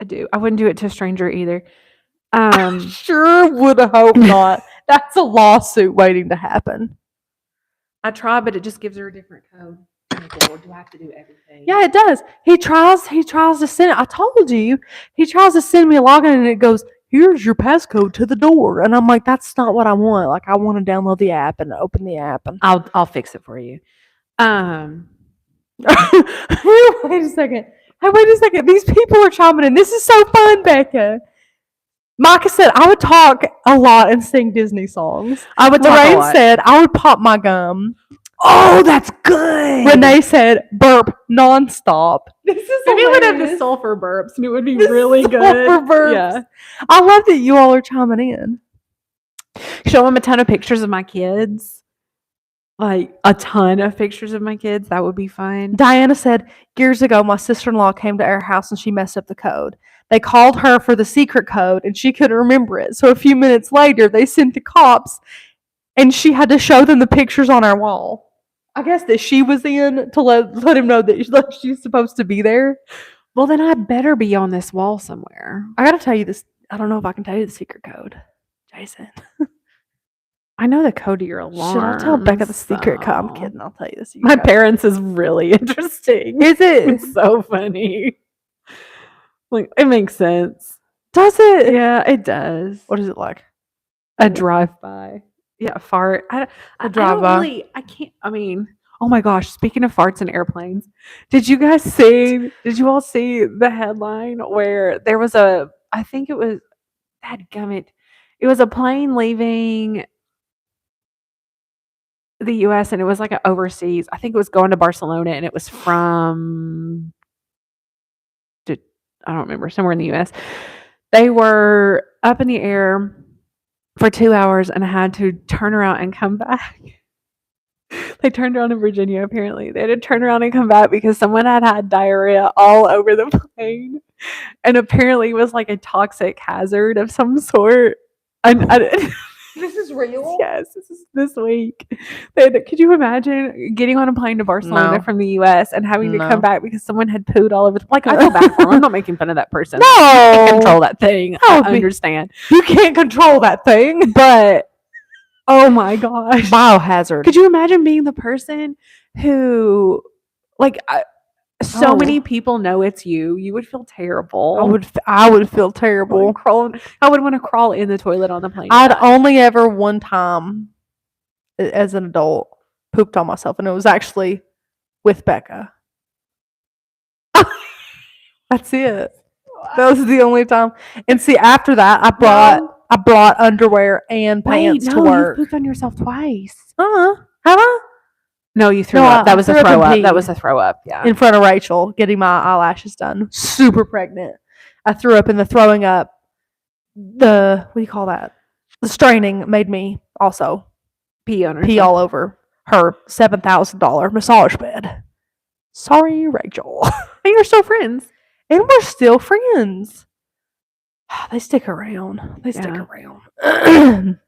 B: I do. I wouldn't do it to a stranger either.
A: Sure would hope not. That's a lawsuit waiting to happen.
B: I try, but it just gives her a different code. Lord, do I have to do everything?
A: Yeah, it does. He tries to send it. I told you. He tries to send me a login, and it goes, here's your passcode to the door. And I'm like, that's not what I want. Like, I want to download the app and open the app. And
B: I'll fix it for you.
A: Wait a second. Hey, wait a second. These people are chiming in. This is so fun, Becca. Micah said, I would talk a lot and sing Disney songs. Lorraine said, I would pop my gum.
B: Oh, that's good.
A: Renee said, burp nonstop.
B: This is
A: Maybe
B: hilarious.
A: we would have
B: the sulfur burps, and it would be really good.
A: Sulfur burps.
B: Yeah.
A: I love that you all are chiming in.
B: Show them a ton of pictures of my kids. Like, a ton of pictures of my kids. That would be fun.
A: Diana said, years ago, my sister-in-law came to our house and she messed up the code. They called her for the secret code and she couldn't remember it. So a few minutes later, they sent the cops and she had to show them the pictures on our wall. I guess that she was in to let him know that she's supposed to be there.
B: Well, then I better be on this wall somewhere.
A: I got to tell you this. I don't know if I can tell you the secret code, Jason.
B: I know the code to your alarm.
A: Should I tell Becca the secret code? I'm kidding. I'll tell you the secret
B: My
A: code.
B: parents is really interesting.
A: Is it?
B: It's so funny. Like, it makes sense.
A: Does it?
B: Yeah, it does.
A: What is it like?
B: A drive-by. Yeah, fart.
A: A drive-by.
B: I can't. I mean, oh my gosh. Speaking of farts and airplanes, did you all see the headline where there was I think it was, dadgummit, it was a plane leaving the U.S. and it was like an overseas. I think it was going to Barcelona, and it was from I don't remember, somewhere in the US. They were up in the air for 2 hours and had to turn around and come back. They turned around in Virginia, apparently. They had to turn around and come back because someone had diarrhea all over the plane. And apparently it was like a toxic hazard of some sort.
A: This is real?
B: Yes, this is this week. Could you imagine getting on a plane to Barcelona from the US and having to come back because someone had pooed all over like, I feel bad for them. I'm not making fun of that person.
A: No.
B: You can't control that thing. I understand.
A: You can't control that thing.
B: But oh my gosh.
A: Biohazard.
B: Could you imagine being the person who, like, so many people know it's you. You would feel terrible.
A: I would feel terrible.
B: I would want to crawl in the toilet on the plane.
A: I'd only ever one time, as an adult, pooped on myself, and it was actually with Becca. That's it. That was the only time. And see, after that, I brought underwear and pants to work.
B: You pooped on yourself twice.
A: Have I?
B: No, you threw up. That was a throw up. That was a throw up. Yeah.
A: In front of Rachel, getting my eyelashes done. Super pregnant. I threw up, and the throwing up, what do you call that? The straining made me also pee all over her $7,000 massage bed. Sorry, Rachel.
B: And you're still friends.
A: And we're still friends. They stick around. Stick around.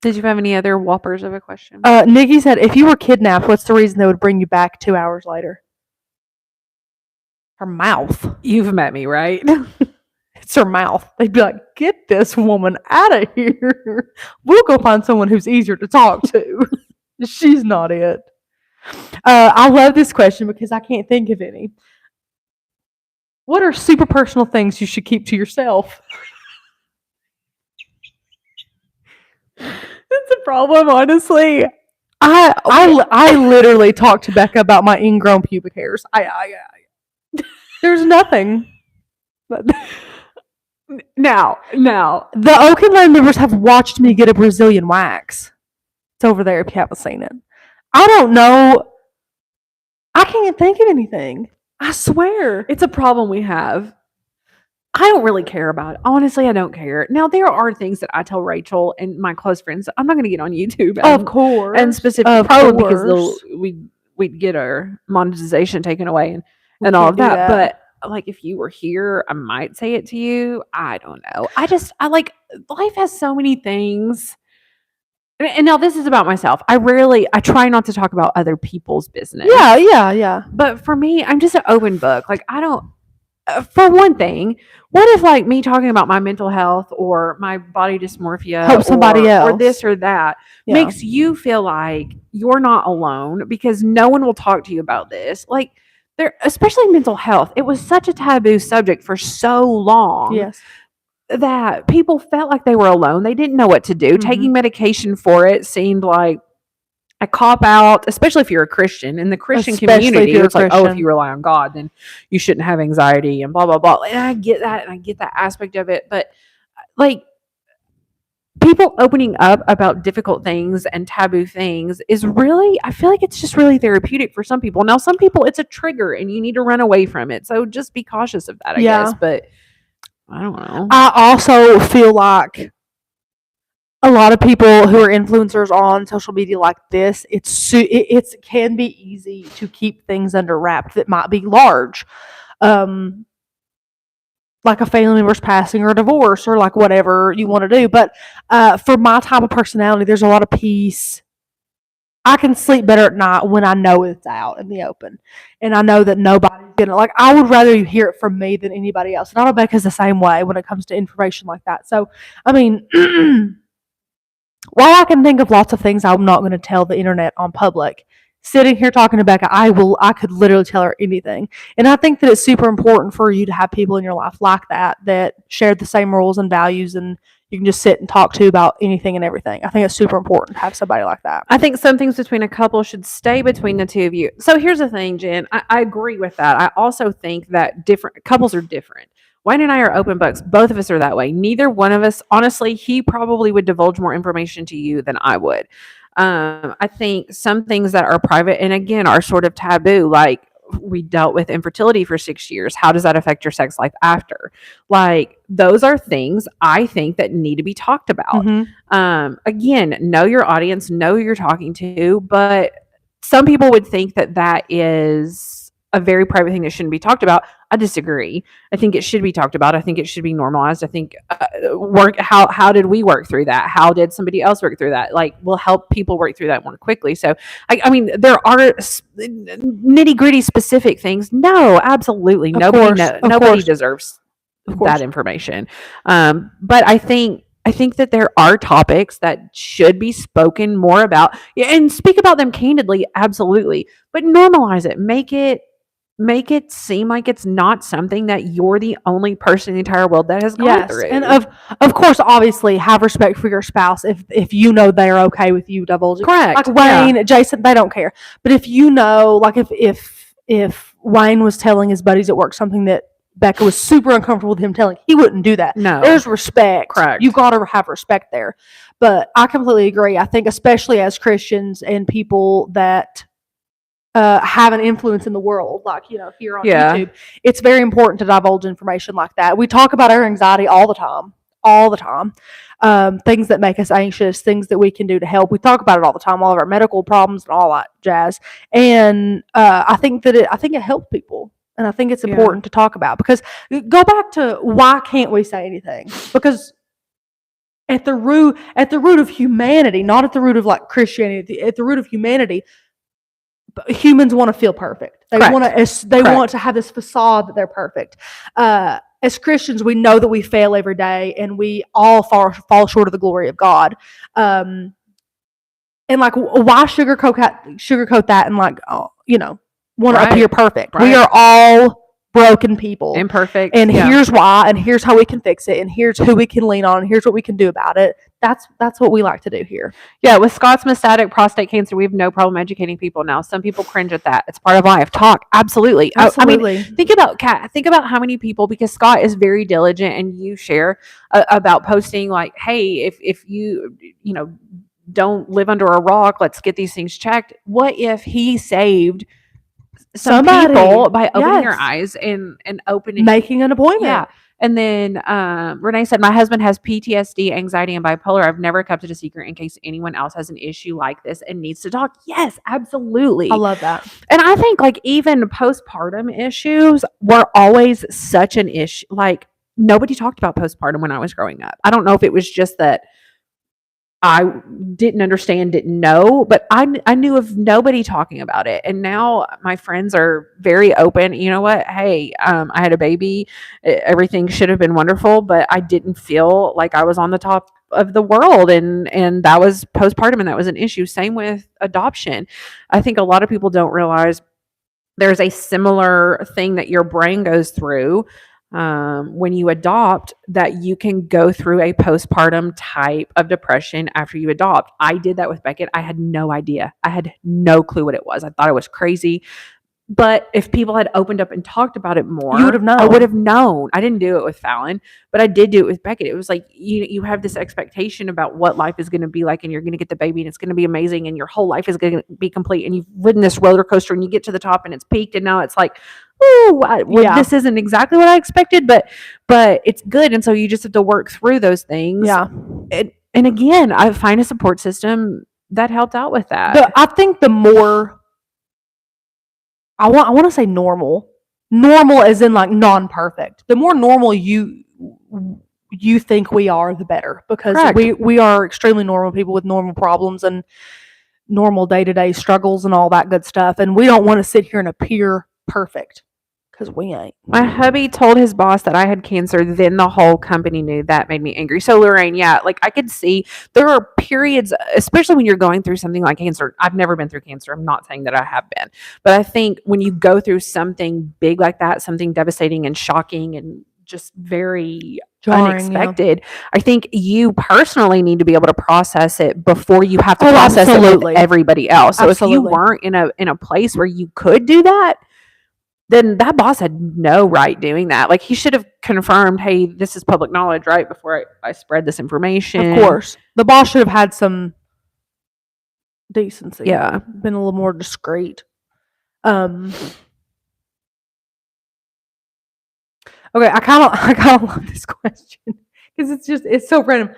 B: Did you have any other whoppers of a question?
A: Nikki said, if you were kidnapped, what's the reason they would bring you back 2 hours later? Her mouth.
B: You've met me, right?
A: It's her mouth. They'd be like, get this woman out of here. We'll go find someone who's easier to talk to. She's not it. I love this question because I can't think of any. What are super personal things you should keep to yourself?
B: That's a problem, honestly.
A: I literally talked to Becca about my ingrown pubic hairs. There's nothing.
B: Now,
A: the Oaken Lane members have watched me get a Brazilian wax. It's over there if you haven't seen it. I don't know. I can't think of anything. I swear.
B: It's a problem we have. I don't really care about it. Honestly, I don't care. Now, there are things that I tell Rachel and my close friends. I'm not going to get on YouTube.
A: Of course.
B: And specifically, probably because we'd get our monetization taken away and all of that. But like, if you were here, I might say it to you. I don't know. I like, life has so many things. And now this is about myself. I try not to talk about other people's business.
A: Yeah.
B: But for me, I'm just an open book. Like, I don't, for one thing, what if like me talking about my mental health or my body dysmorphia
A: help somebody else
B: or this or that makes you feel like you're not alone because no one will talk to you about this. Like, especially mental health, it was such a taboo subject for so long.
A: Yes.
B: That people felt like they were alone. They didn't know what to do. Mm-hmm. Taking medication for it seemed like a cop out, especially if you're a Christian. In the Christian community, it's like, oh, if you rely on God, then you shouldn't have anxiety and blah, blah, blah. And I get that, and I get that aspect of it. But like, people opening up about difficult things and taboo things is really, I feel like it's just really therapeutic for some people. Now, some people, it's a trigger and you need to run away from it. So just be cautious of that, I guess. But I don't know.
A: I also feel like a lot of people who are influencers on social media like this, it can be easy to keep things under wraps that might be large. Like a family member's passing or a divorce or like whatever you want to do. But for my type of personality, there's a lot of peace. I can sleep better at night when I know it's out in the open. And I know that nobody's going to, like, I would rather you hear it from me than anybody else. And I know Becca's the same way when it comes to information like that. So, I mean, while I can think of lots of things I'm not going to tell the internet on public, sitting here talking to Becca, I could literally tell her anything. And I think that it's super important for you to have people in your life like that share the same rules and values and you can just sit and talk to about anything and everything. I think it's super important to have somebody like that.
B: I think some things between a couple should stay between the two of you. So here's the thing, Jen. I agree with that. I also think that different couples are different. Wayne and I are open books. Both of us are that way. Neither one of us, honestly, he probably would divulge more information to you than I would. I think some things that are private and again are sort of taboo, like we dealt with infertility for 6 years. How does that affect your sex life after? Like, those are things I think that need to be talked about. Again, know your audience, know who you're talking to, but some people would think that that is a very private thing that shouldn't be talked about. I disagree. I think it should be talked about. I think it should be normalized. I think how did we work through that? How did somebody else work through that? Like, we'll help people work through that more quickly. So I mean, there are nitty gritty specific things. No, absolutely. Nobody deserves that information. But I think that there are topics that should be spoken more about, and speak about them candidly, absolutely. But normalize it. Make it seem like it's not something that you're the only person in the entire world that has gone through.
A: And of course, obviously, have respect for your spouse if you know they're okay with you divulging.
B: Correct.
A: Like Wayne, Jason, they don't care. But if you know, like if Wayne was telling his buddies at work something that Becca was super uncomfortable with him telling, he wouldn't do that.
B: No.
A: There's respect.
B: Correct.
A: You got to have respect there. But I completely agree. I think especially as Christians and people that have an influence in the world, like, here on YouTube, it's very important to divulge information like that. We talk about our anxiety all the time. Things that make us anxious, things that we can do to help. We talk about it all the time, all of our medical problems and all that jazz. And I think it helps people. And I think it's important to talk about, because go back to why can't we say anything? Because at the root of humanity, not at the root of like Christianity, at the root of humanity, humans want to feel perfect. They want to have this facade that they're perfect. As Christians, we know that we fail every day, and we all fall short of the glory of God. And like, why sugarcoat that and like, want to appear perfect? Right. We are all broken people,
B: imperfect,
A: and here's why, and here's how we can fix it, and here's who we can lean on, and here's what we can do about it. That's what we like to do here.
B: Yeah, with Scott's metastatic prostate cancer, we have no problem educating people now. Some people cringe at that. It's part of life. Talk, absolutely. I mean, think about how many people, because Scott is very diligent, and you share about posting like, hey, if you don't live under a rock, let's get these things checked. What if he saved somebody people by opening your eyes and
A: making an appointment?
B: Yeah. And then Renee said, my husband has PTSD, anxiety, and bipolar. I've never kept it a secret in case anyone else has an issue like this and needs to talk. Yes, absolutely.
A: I love that.
B: And I think like even postpartum issues were always such an issue. Like, nobody talked about postpartum when I was growing up. I don't know if it was just that I didn't understand, didn't know, but I knew of nobody talking about it. And now my friends are very open. You know what? Hey, I had a baby. Everything should have been wonderful, but I didn't feel like I was on the top of the world. And that was postpartum, and that was an issue. Same with adoption. I think a lot of people don't realize there's a similar thing that your brain goes through when you adopt, that you can go through a postpartum type of depression after you adopt. I did that with Beckett. I had no idea. I had no clue what it was. I thought it was crazy. But if people had opened up and talked about it more,
A: you would have known.
B: I would have known. I didn't do it with Fallon, but I did do it with Beckett. It was like you have this expectation about what life is going to be like, and you're going to get the baby, and it's going to be amazing, and your whole life is going to be complete. And you've ridden this roller coaster, and you get to the top, and it's peaked, and now it's like, this isn't exactly what I expected, but it's good. And so you just have to work through those things.
A: Yeah.
B: And again, I find a support system that helped out with that.
A: I think the more I want to say normal as in like non-perfect. The more normal you think we are, the better, because we are extremely normal people with normal problems and normal day-to-day struggles and all that good stuff. And we don't want to sit here and appear perfect, because we ain't.
B: My hubby told his boss that I had cancer, then the whole company knew. That made me angry. So Lorraine, like I could see there are periods, especially when you're going through something like cancer. I've never been through cancer. I'm not saying that I have been, but I think when you go through something big like that, something devastating and shocking and just very jarring, unexpected, I think you personally need to be able to process it before you have to process it with everybody else. So if you weren't in a place where you could do that, then that boss had no right doing that. Like, he should have confirmed, hey, this is public knowledge, right, before I spread this information.
A: Of course. The boss should have had some decency.
B: Yeah.
A: Been a little more discreet. Okay, I kind of love this question because it's so random.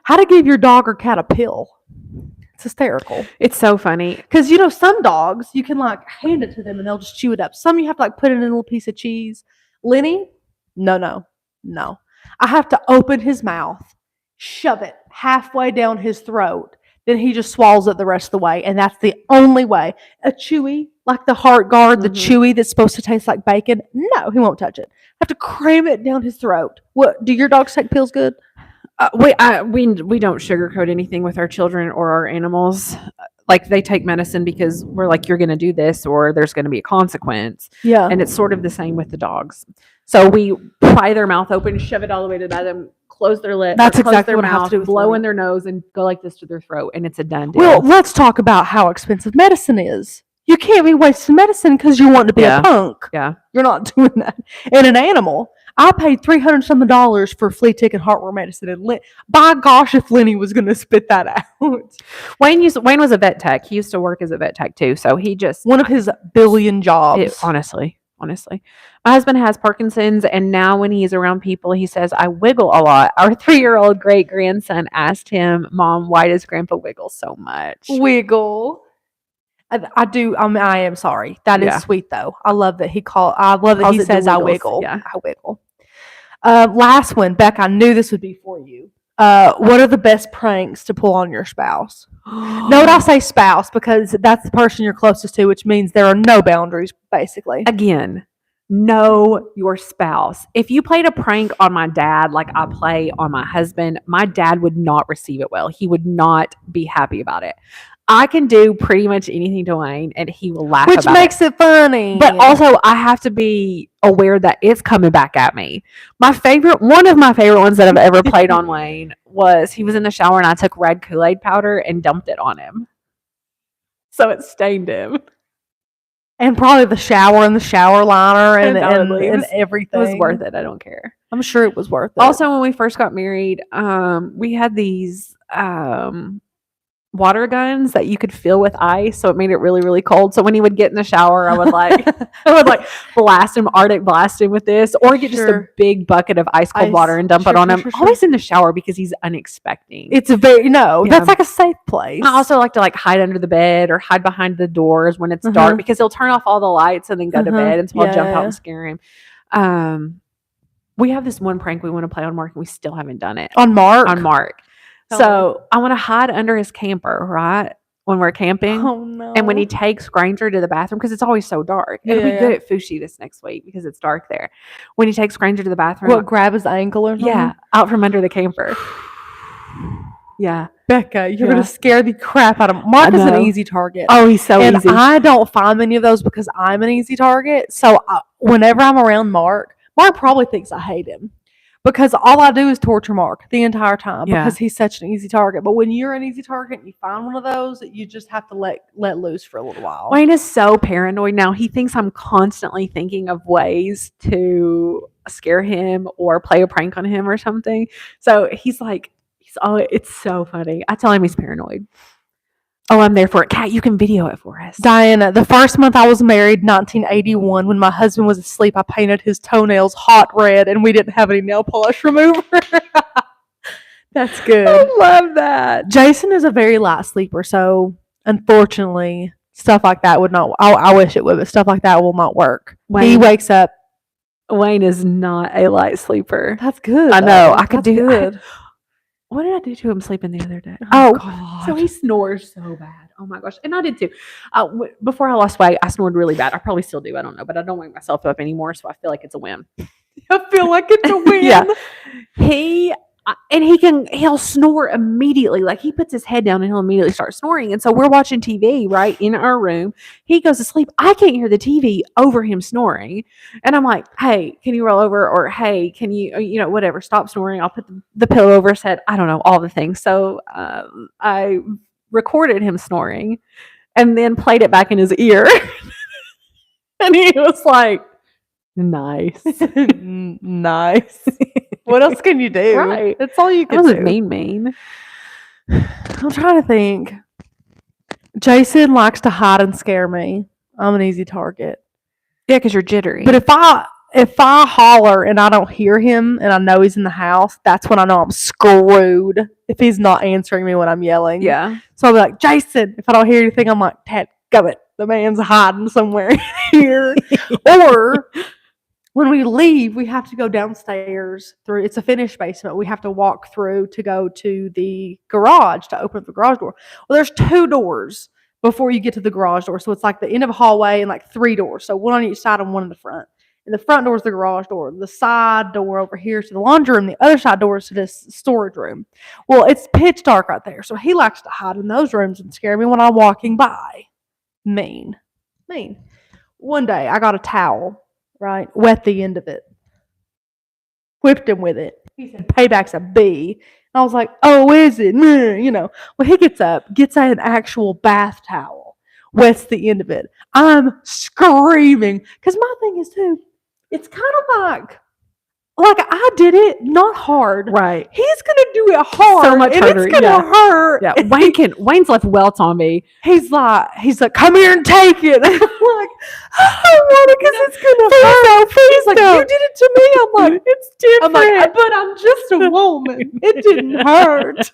A: How to give your dog or cat a pill? It's hysterical.
B: It's so funny.
A: Because, some dogs, you can, hand it to them and they'll just chew it up. Some you have to, put it in a little piece of cheese. Lenny, no. I have to open his mouth, shove it halfway down his throat. Then he just swallows it the rest of the way. And that's the only way. A Chewy, like the Heart Guard, the Chewy that's supposed to taste like bacon, no, he won't touch it. I have to cram it down his throat. What, do your dogs take pills good?
B: We don't sugarcoat anything with our children or our animals. Like, they take medicine because we're like, you're going to do this or there's going to be a consequence.
A: Yeah.
B: And it's sort of the same with the dogs. So we pry their mouth open, shove it all the way to the bottom, close their lips,
A: that's exactly
B: their
A: what I have
B: mouth,
A: to do with
B: blow
A: Lenny.
B: in their nose and go like this to their throat, and it's a done deal.
A: Well, let's talk about how expensive medicine is. You can't be wasting medicine because you want to be a punk.
B: Yeah.
A: You're not doing that. And an animal, I paid $300 for flea tick and heartworm medicine. And by gosh, if Lenny was going to spit that out.
B: Wayne was a vet tech. He used to work as a vet tech too. So he just
A: one of his billion jobs.
B: Honestly, my husband has Parkinson's, and now when he's around people, he says, "I wiggle a lot." Our 3-year-old great grandson asked him, "Mom, why does Grandpa wiggle so much?"
A: Wiggle. I do. I am sorry. That is sweet though. I love that he says I wiggle.
B: Yeah.
A: I wiggle. Last one, Beck. I knew this would be for you. What are the best pranks to pull on your spouse? Note I say spouse because that's the person you're closest to, which means there are no boundaries, basically.
B: Again, know your spouse. If you played a prank on my dad like I play on my husband, my dad would not receive it well. He would not be happy about it. I can do pretty much anything to Wayne and he will laugh
A: about it. Which makes it funny.
B: But also I have to be aware that it's coming back at me. One of my favorite ones that I've ever played on Wayne was he was in the shower and I took red Kool-Aid powder and dumped it on him. So it stained him.
A: And probably the shower and the shower liner and everything.
B: It was worth it. I don't care.
A: I'm sure it was worth it.
B: Also, when we first got married, we had these water guns that you could fill with ice, so it made it really, really cold. So when he would get in the shower, I would Arctic blast him with this, or get just a big bucket of ice cold water and dump it on him. Always in the shower because he's unexpecting.
A: It's that's like a safe place.
B: I also like to hide under the bed or hide behind the doors when it's dark because he'll turn off all the lights and then go to bed, and so I'll jump out and scare him. We have this one prank we want to play on Mark and we still haven't done it.
A: On Mark.
B: So I want to hide under his camper, right? When we're camping.
A: Oh, no.
B: And when he takes Granger to the bathroom, because it's always so dark. It'll be good at Fushi this next week because it's dark there. When he takes Granger to the bathroom.
A: Grab his ankle or something?
B: Yeah, out from under the camper. Yeah.
A: Becca, you're going to scare the crap out of him. Mark is an easy target.
B: Oh, he's so easy.
A: And I don't find many of those because I'm an easy target. So whenever I'm around Mark probably thinks I hate him. Because all I do is torture Mark the entire time because he's such an easy target. But when you're an easy target and you find one of those, you just have to let loose for a little while.
B: Wayne is so paranoid now. He thinks I'm constantly thinking of ways to scare him or play a prank on him or something. So it's so funny. I tell him he's paranoid. Oh, I'm there for it. Kat, you can video it for us.
A: Diana, the first month I was married, 1981, when my husband was asleep, I painted his toenails hot red and we didn't have any nail polish remover. That's good.
B: I love that.
A: Jason is a very light sleeper, so unfortunately, stuff like that would not, I wish it would, but stuff like that will not work. He wakes up.
B: Wayne is not a light sleeper.
A: That's good.
B: I know. I could do
A: good.
B: What did I do to him sleeping the other day?
A: Oh, God.
B: So he snores so bad. Oh my gosh. And I did too. Before I lost weight, I snored really bad. I probably still do. I don't know, but I don't wake myself up anymore. So I feel like it's a win.
A: I feel like it's a win.
B: Yeah. He'll snore immediately. Like he puts his head down and he'll immediately start snoring. And so we're watching TV right in our room. He goes to sleep. I can't hear the TV over him snoring. And I'm like, hey, can you roll over? Or hey, can you, whatever, stop snoring. I'll put the pillow over his head. I don't know, all the things. So I recorded him snoring and then played it back in his ear. And he was like, nice.
A: Nice. What else can you do?
B: Right.
A: That's all you can do.
B: Mean.
A: I'm trying to think. Jason likes to hide and scare me. I'm an easy target.
B: Yeah, because you're jittery.
A: But if holler and I don't hear him and I know he's in the house, that's when I know I'm screwed. If he's not answering me when I'm yelling.
B: Yeah.
A: So I'll be like, Jason. If I don't hear anything, I'm like, dadgummit, the man's hiding somewhere here. Or when we leave, we have to go downstairs through. It's a finished basement. We have to walk through to go to the garage to open up the garage door. Well, there's 2 doors before you get to the garage door. So it's like the end of a hallway and like 3 doors. So one on each side and one in the front. And the front door is the garage door. The side door over here is to the laundry room. The other side door is to this storage room. Well, it's pitch dark right there. So he likes to hide in those rooms and scare me when I'm walking by. Mean. One day I got a towel, right? Wet the end of it. Whipped him with it. He said, payback's a B. And I was like, oh, is it? You know. Well, he gets up, gets an actual bath towel, wets the end of it. I'm screaming. Because my thing is, too, it's kind of like I did it, not hard.
B: Right.
A: He's going to do it hard.
B: So much harder.
A: It's going to hurt.
B: Yeah. Wayne's left welts on me.
A: He's like, come here and take it. I'm like, I don't want it because it's going to hurt. He's like, you did it to me. I'm like, it's different. I'm like, but I'm just a woman. It didn't hurt.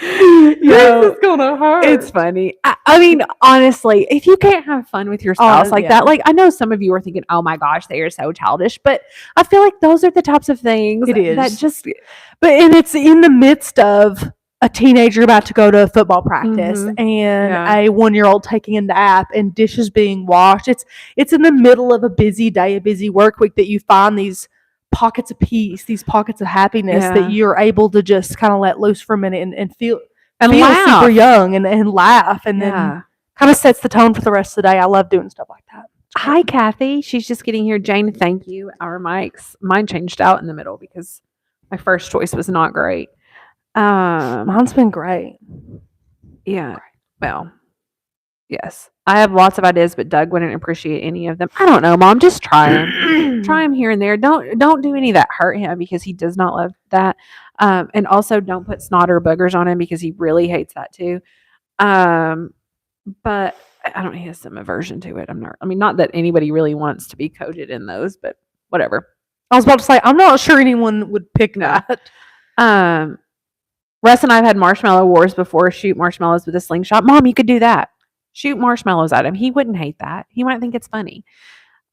A: This is gonna hurt.
B: It's funny. I mean, honestly, if you can't have fun with your spouse that, like, I know some of you are thinking, "Oh my gosh, they are so childish," but I feel like those are the types of things
A: it is
B: that just.
A: And it's in the midst of a teenager about to go to football practice and a 1-year-old taking a nap and dishes being washed. It's in the middle of a busy day, a busy work week that you find these pockets of peace, these pockets of happiness that you're able to just kind of let loose for a minute and feel
B: laugh.
A: Super young and laugh and then kind of sets the tone for the rest of the day. I love doing stuff like that.
B: Hi, Kathy. She's just getting here. Jane, thank you. Our mics. Mine changed out in the middle because my first choice was not great.
A: Mine's been great.
B: Yeah. Well, yes. I have lots of ideas, but Doug wouldn't appreciate any of them. I don't know, Mom. Just try them. Try them here and there. Don't do any that hurt him because he does not love that. And also don't put snot or boogers on him because he really hates that too. But I don't. He has some aversion to it. Not that anybody really wants to be coated in those, but whatever.
A: I was about to say I'm not sure anyone would pick that.
B: Russ and I have had marshmallow wars before. Shoot marshmallows with a slingshot. Mom, you could do that. Shoot marshmallows at him. He wouldn't hate that. He might think it's funny.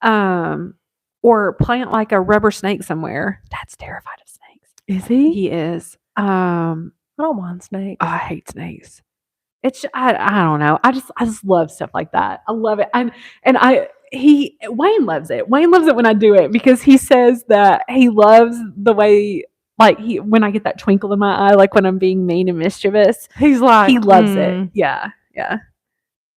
B: Or plant like a rubber snake somewhere. Dad's terrified of snakes.
A: Is he?
B: He is.
A: I don't mind snakes.
B: I hate snakes. I don't know. I just love stuff like that. I love it. Wayne loves it. Wayne loves it when I do it because he says that he loves the way when I get that twinkle in my eye, like when I'm being mean and mischievous.
A: He's like
B: he loves it. Yeah. Yeah.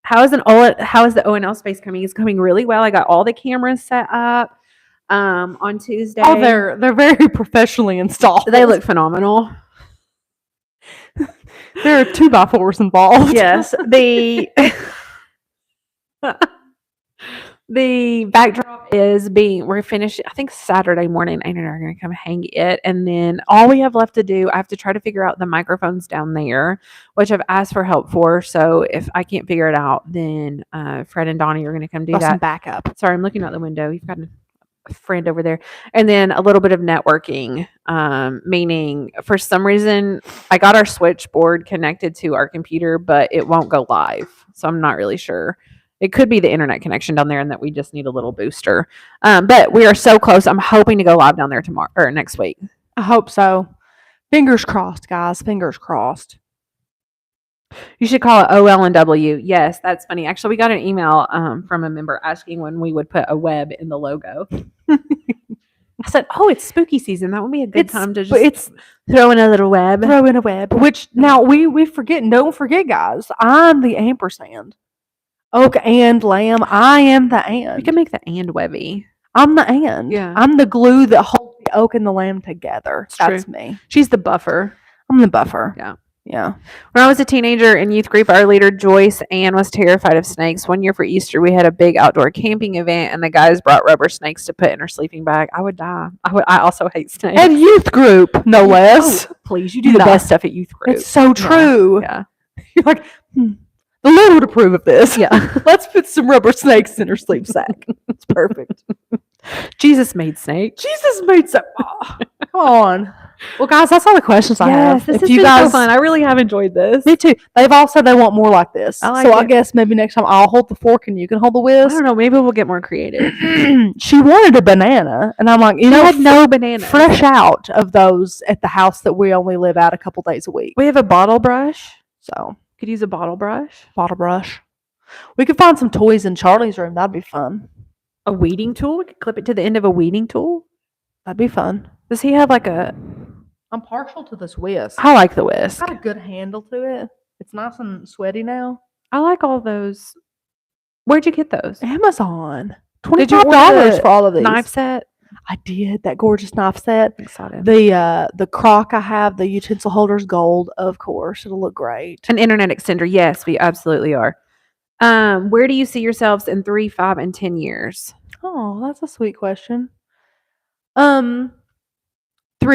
B: How is the O&L space coming? It's coming really well. I got all the cameras set up on Tuesday.
A: Oh, they're very professionally installed.
B: They look phenomenal.
A: There are 2x4s involved.
B: Yes. The backdrop is we're finished, I think Saturday morning. Aiden and I are going to come hang it. And then all we have left to do, I have to try to figure out the microphones down there, which I've asked for help for. So if I can't figure it out, then Fred and Donnie are going to come do that.
A: Some backup.
B: Sorry, I'm looking out the window. You've got a friend over there. And then a little bit of networking, meaning for some reason, I got our switchboard connected to our computer, but it won't go live. So I'm not really sure. It could be the internet connection down there and that we just need a little booster. But we are so close. I'm hoping to go live down there tomorrow or next week.
A: I hope so. Fingers crossed, guys. Fingers crossed.
B: You should call it OL&W. Yes, that's funny. Actually, we got an email from a member asking when we would put a web in the logo. I said, "Oh, it's spooky season. That would be a good time to just throw in a little web."
A: Throw in a web. Which now we forget. Don't forget, guys. I'm the ampersand. Oak and lamb. I am the and.
B: We can make the and webby.
A: I'm the and.
B: Yeah.
A: I'm the glue that holds the oak and the lamb together. That's
B: true.
A: Me.
B: She's the buffer.
A: I'm the buffer.
B: Yeah.
A: Yeah.
B: When I was a teenager in youth group, our leader, Joyce Ann, was terrified of snakes. One year for Easter, we had a big outdoor camping event, and the guys brought rubber snakes to put in her sleeping bag. I would die. I also hate snakes.
A: At youth group, no less.
B: Oh, please, you do the best stuff at youth group.
A: It's so true.
B: Yeah.
A: You're like, the Lord would approve of this.
B: Yeah.
A: Let's put some rubber snakes in her sleep sack. It's perfect.
B: Jesus made snake.
A: Jesus made some. Oh, come on. Well, guys, that's all the questions I have.
B: This
A: If
B: has
A: you
B: been
A: guys,
B: so fun. I really have enjoyed this.
A: me too. They've all said they want more like this.
B: I like
A: so I
B: it.
A: guess maybe next time I'll hold the fork and you can hold the
B: I
A: whisk.
B: don't know. Maybe we'll get more creative.
A: She wanted a banana, and I'm like, you
B: She
A: know,
B: had no bananas.
A: fresh out of those at the house that we only live at a couple days a week.
B: We have a bottle brush.
A: So
B: Could use a bottle brush.
A: bottle brush. We could find some toys in Charlie's room. That'd be fun.
B: A weeding tool. We could clip it to the end of a weeding tool.
A: That'd be fun.
B: Does he have like a?
A: I'm partial to this whisk.
B: I like the
A: It's
B: whisk.
A: got a good handle to it. It's nice and sweaty now.
B: I like all those. Where'd you get those?
A: Amazon.
B: Did you order
A: $25
B: the
A: for all of these.
B: Knife set.
A: I did. That gorgeous knife set.
B: Excited.
A: The crock I have, the utensil holder's gold, of course. It'll look great.
B: An internet extender. Yes, we absolutely are. Where do you see yourselves in 3, 5, and 10 years?
A: Oh, that's a sweet question. 3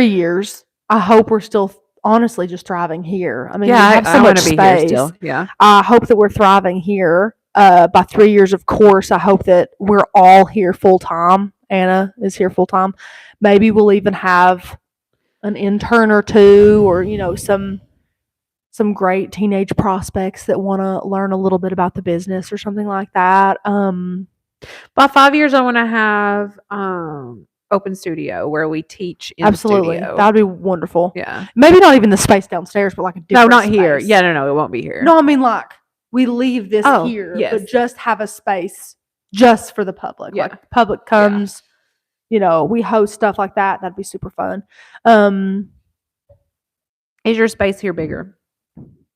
A: years. I hope we're still honestly just thriving here. I mean, we have so much space.
B: Yeah.
A: I hope that we're thriving here. By 3 years, of course, I hope that we're all here full time. Anna is here full time. Maybe we'll even have an intern or two, or some great teenage prospects that want to learn a little bit about the business or something like that.
B: By 5 years, I want to have open studio where we teach in
A: Absolutely,
B: studio.
A: that'd be wonderful.
B: Yeah.
A: Maybe not even the space downstairs, but like a different
B: No, not here.
A: space.
B: Yeah, no, it won't be here.
A: No, I mean like we leave this here,
B: yes.
A: but just have a space just for the public.
B: Yeah.
A: Like the public comes, we host stuff like that. That'd be super fun.
B: Is your space here bigger?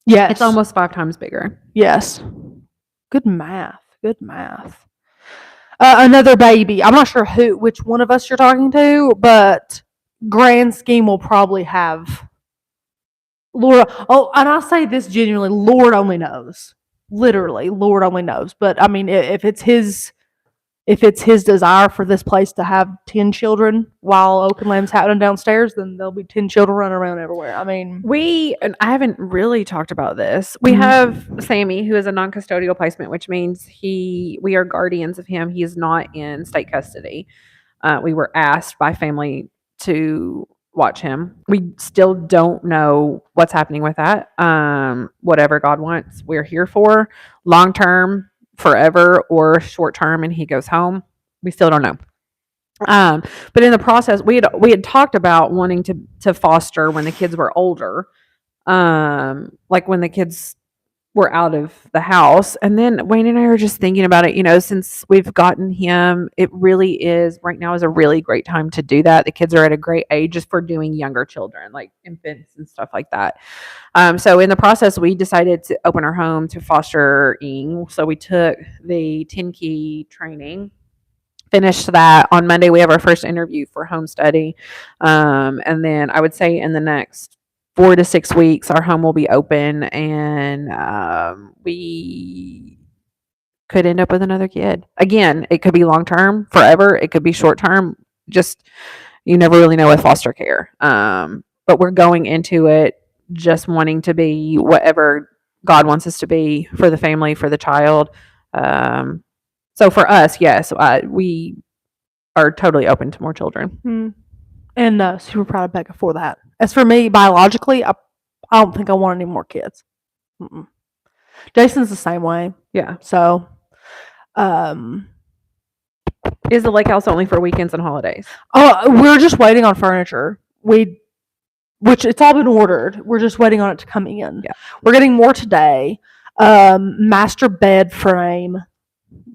A: Yes.
B: It's almost 5 times bigger.
A: Yes. Good math. Good math. Another baby. I'm not sure which one of us you're talking to, but grand scheme will probably have Lord. Oh, and I say this genuinely, Lord only knows. Literally, Lord only knows. But I mean, if it's his desire for this place to have 10 children while Open Lamb's happening downstairs, then there'll be 10 children running around everywhere. I mean,
B: and I haven't really talked about this. We have Sammy, who is a non-custodial placement, which means we are guardians of him. He is not in state custody. We were asked by family to watch him. We still don't know what's happening with that. Whatever God wants, we're here for long-term, forever, or short-term, and he goes home. We still don't know. But in the process, we had talked about wanting to foster when the kids were older, like when the kids were out of the house. And then Wayne and I are just thinking about it, since we've gotten him, it really is right now is a really great time to do that. The kids are at a great age just for doing younger children, like infants and stuff like that. So in the process, we decided to open our home to fostering. So we took the 10-key training, finished that on Monday. We have our first interview for home study. And then I would say in the next 4 to 6 weeks, our home will be open, and we could end up with another kid. Again, it could be long-term, forever. It could be short-term. Just, you never really know with foster care. But we're going into it just wanting to be whatever God wants us to be for the family, for the child. So for us, yes, we are totally open to more children.
A: And super proud of Becca for that. As for me, biologically, I don't think I want any more kids. Jason's the same way.
B: Yeah.
A: So,
B: is the lake house only for weekends and holidays?
A: Oh, we're just waiting on furniture. Which it's all been ordered. We're just waiting on it to come in.
B: Yeah.
A: We're getting more today. Master bed frame,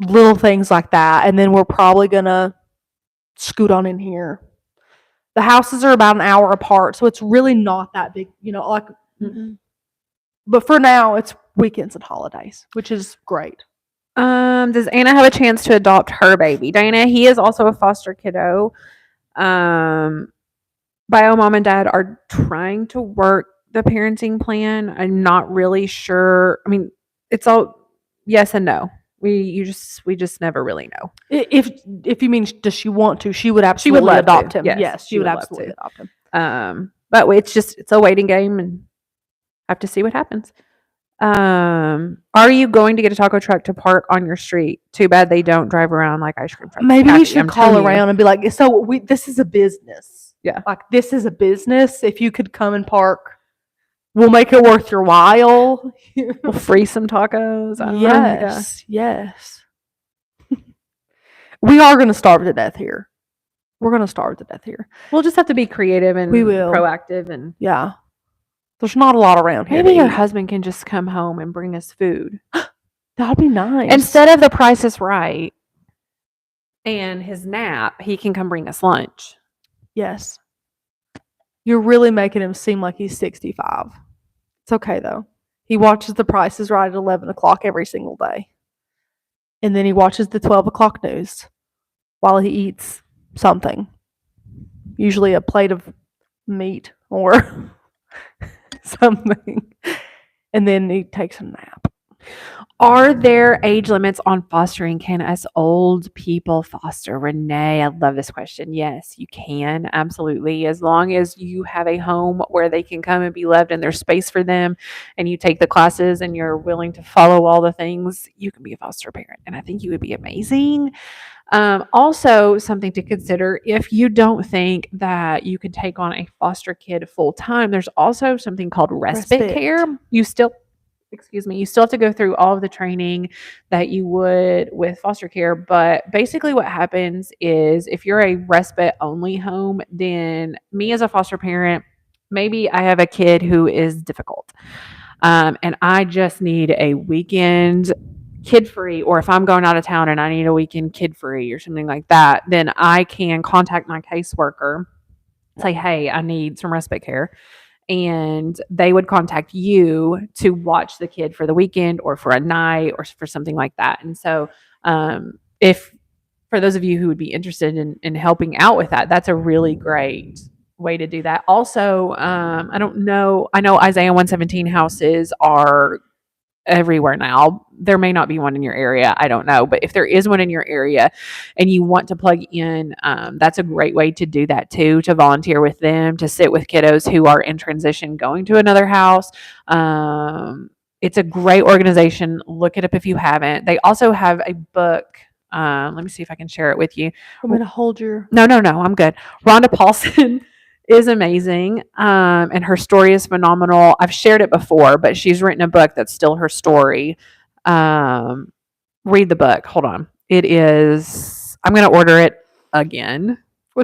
A: little things like that, and then we're probably gonna scoot on in here. The houses are about an hour apart, so it's really not that big, but for now, it's weekends and holidays, which is great.
B: Does Anna have a chance to adopt her baby? Dana, he is also a foster kiddo. Bio mom and dad are trying to work the parenting plan. I'm not really sure. I mean, it's all yes and no. We just never really know.
A: If you mean does she want to, she would absolutely adopt him. Yes, she would absolutely adopt him.
B: But it's a waiting game and have to see what happens. Are you going to get a taco truck to park on your street? Too bad they don't drive around like ice cream trucks.
A: Maybe we
B: Kathy,
A: should
B: I'm
A: call
B: telling you.
A: around and be like, so this is a business.
B: Yeah.
A: Like, this is a business. If you could come and park, we'll make it worth your while.
B: We'll free some tacos. I don't know.
A: Yes. Yes. We are going to starve to death here. We're going to starve to death here.
B: We'll just have to be creative and
A: We will.
B: proactive. And
A: Yeah. There's not a lot around here.
B: maybe your husband can just come home and bring us food.
A: That'd be nice.
B: Instead of the Price is Right and his nap, he can come bring us lunch.
A: Yes. You're really making him seem like he's 65. It's okay, though. He watches The Price is Right at 11 o'clock every single day. And then he watches the 12 o'clock news while he eats something. Usually a plate of meat or something. And then he takes a nap.
B: Are there age limits on fostering? Can us old people foster? Renee, I love this question. Yes, you can. Absolutely. As long as you have a home where they can come and be loved and there's space for them and you take the classes and you're willing to follow all the things, you can be a foster parent. And I think you would be amazing. Also, something to consider if you don't think that you could take on a foster kid full time, there's also something called respite care. You still have to go through all of the training that you would with foster care. But basically what happens is if you're a respite only home, then me as a foster parent, maybe I have a kid who is difficult. And I just need a weekend kid free, or if I'm going out of town and I need a weekend kid free or something like that, then I can contact my caseworker, say, hey, I need some respite care. And they would contact you to watch the kid for the weekend or for a night or for something like that. And so if for those of you who would be interested in helping out with that, that's a really great way to do that. Also, I know Isaiah 117 houses are everywhere now. There may not be one in your area. I don't know. But if there is one in your area and you want to plug in, that's a great way to do that too, to volunteer with them, to sit with kiddos who are in transition going to another house. It's a great organization. Look it up if you haven't. They also have a book. Let me see if I can share it with you.
A: I'm going to hold your...
B: No, I'm good. Rhonda Paulson is amazing, and her story is phenomenal. I've shared it before, but she's written a book that's still her story. Read the book. Hold on. It is... I'm going to order it again.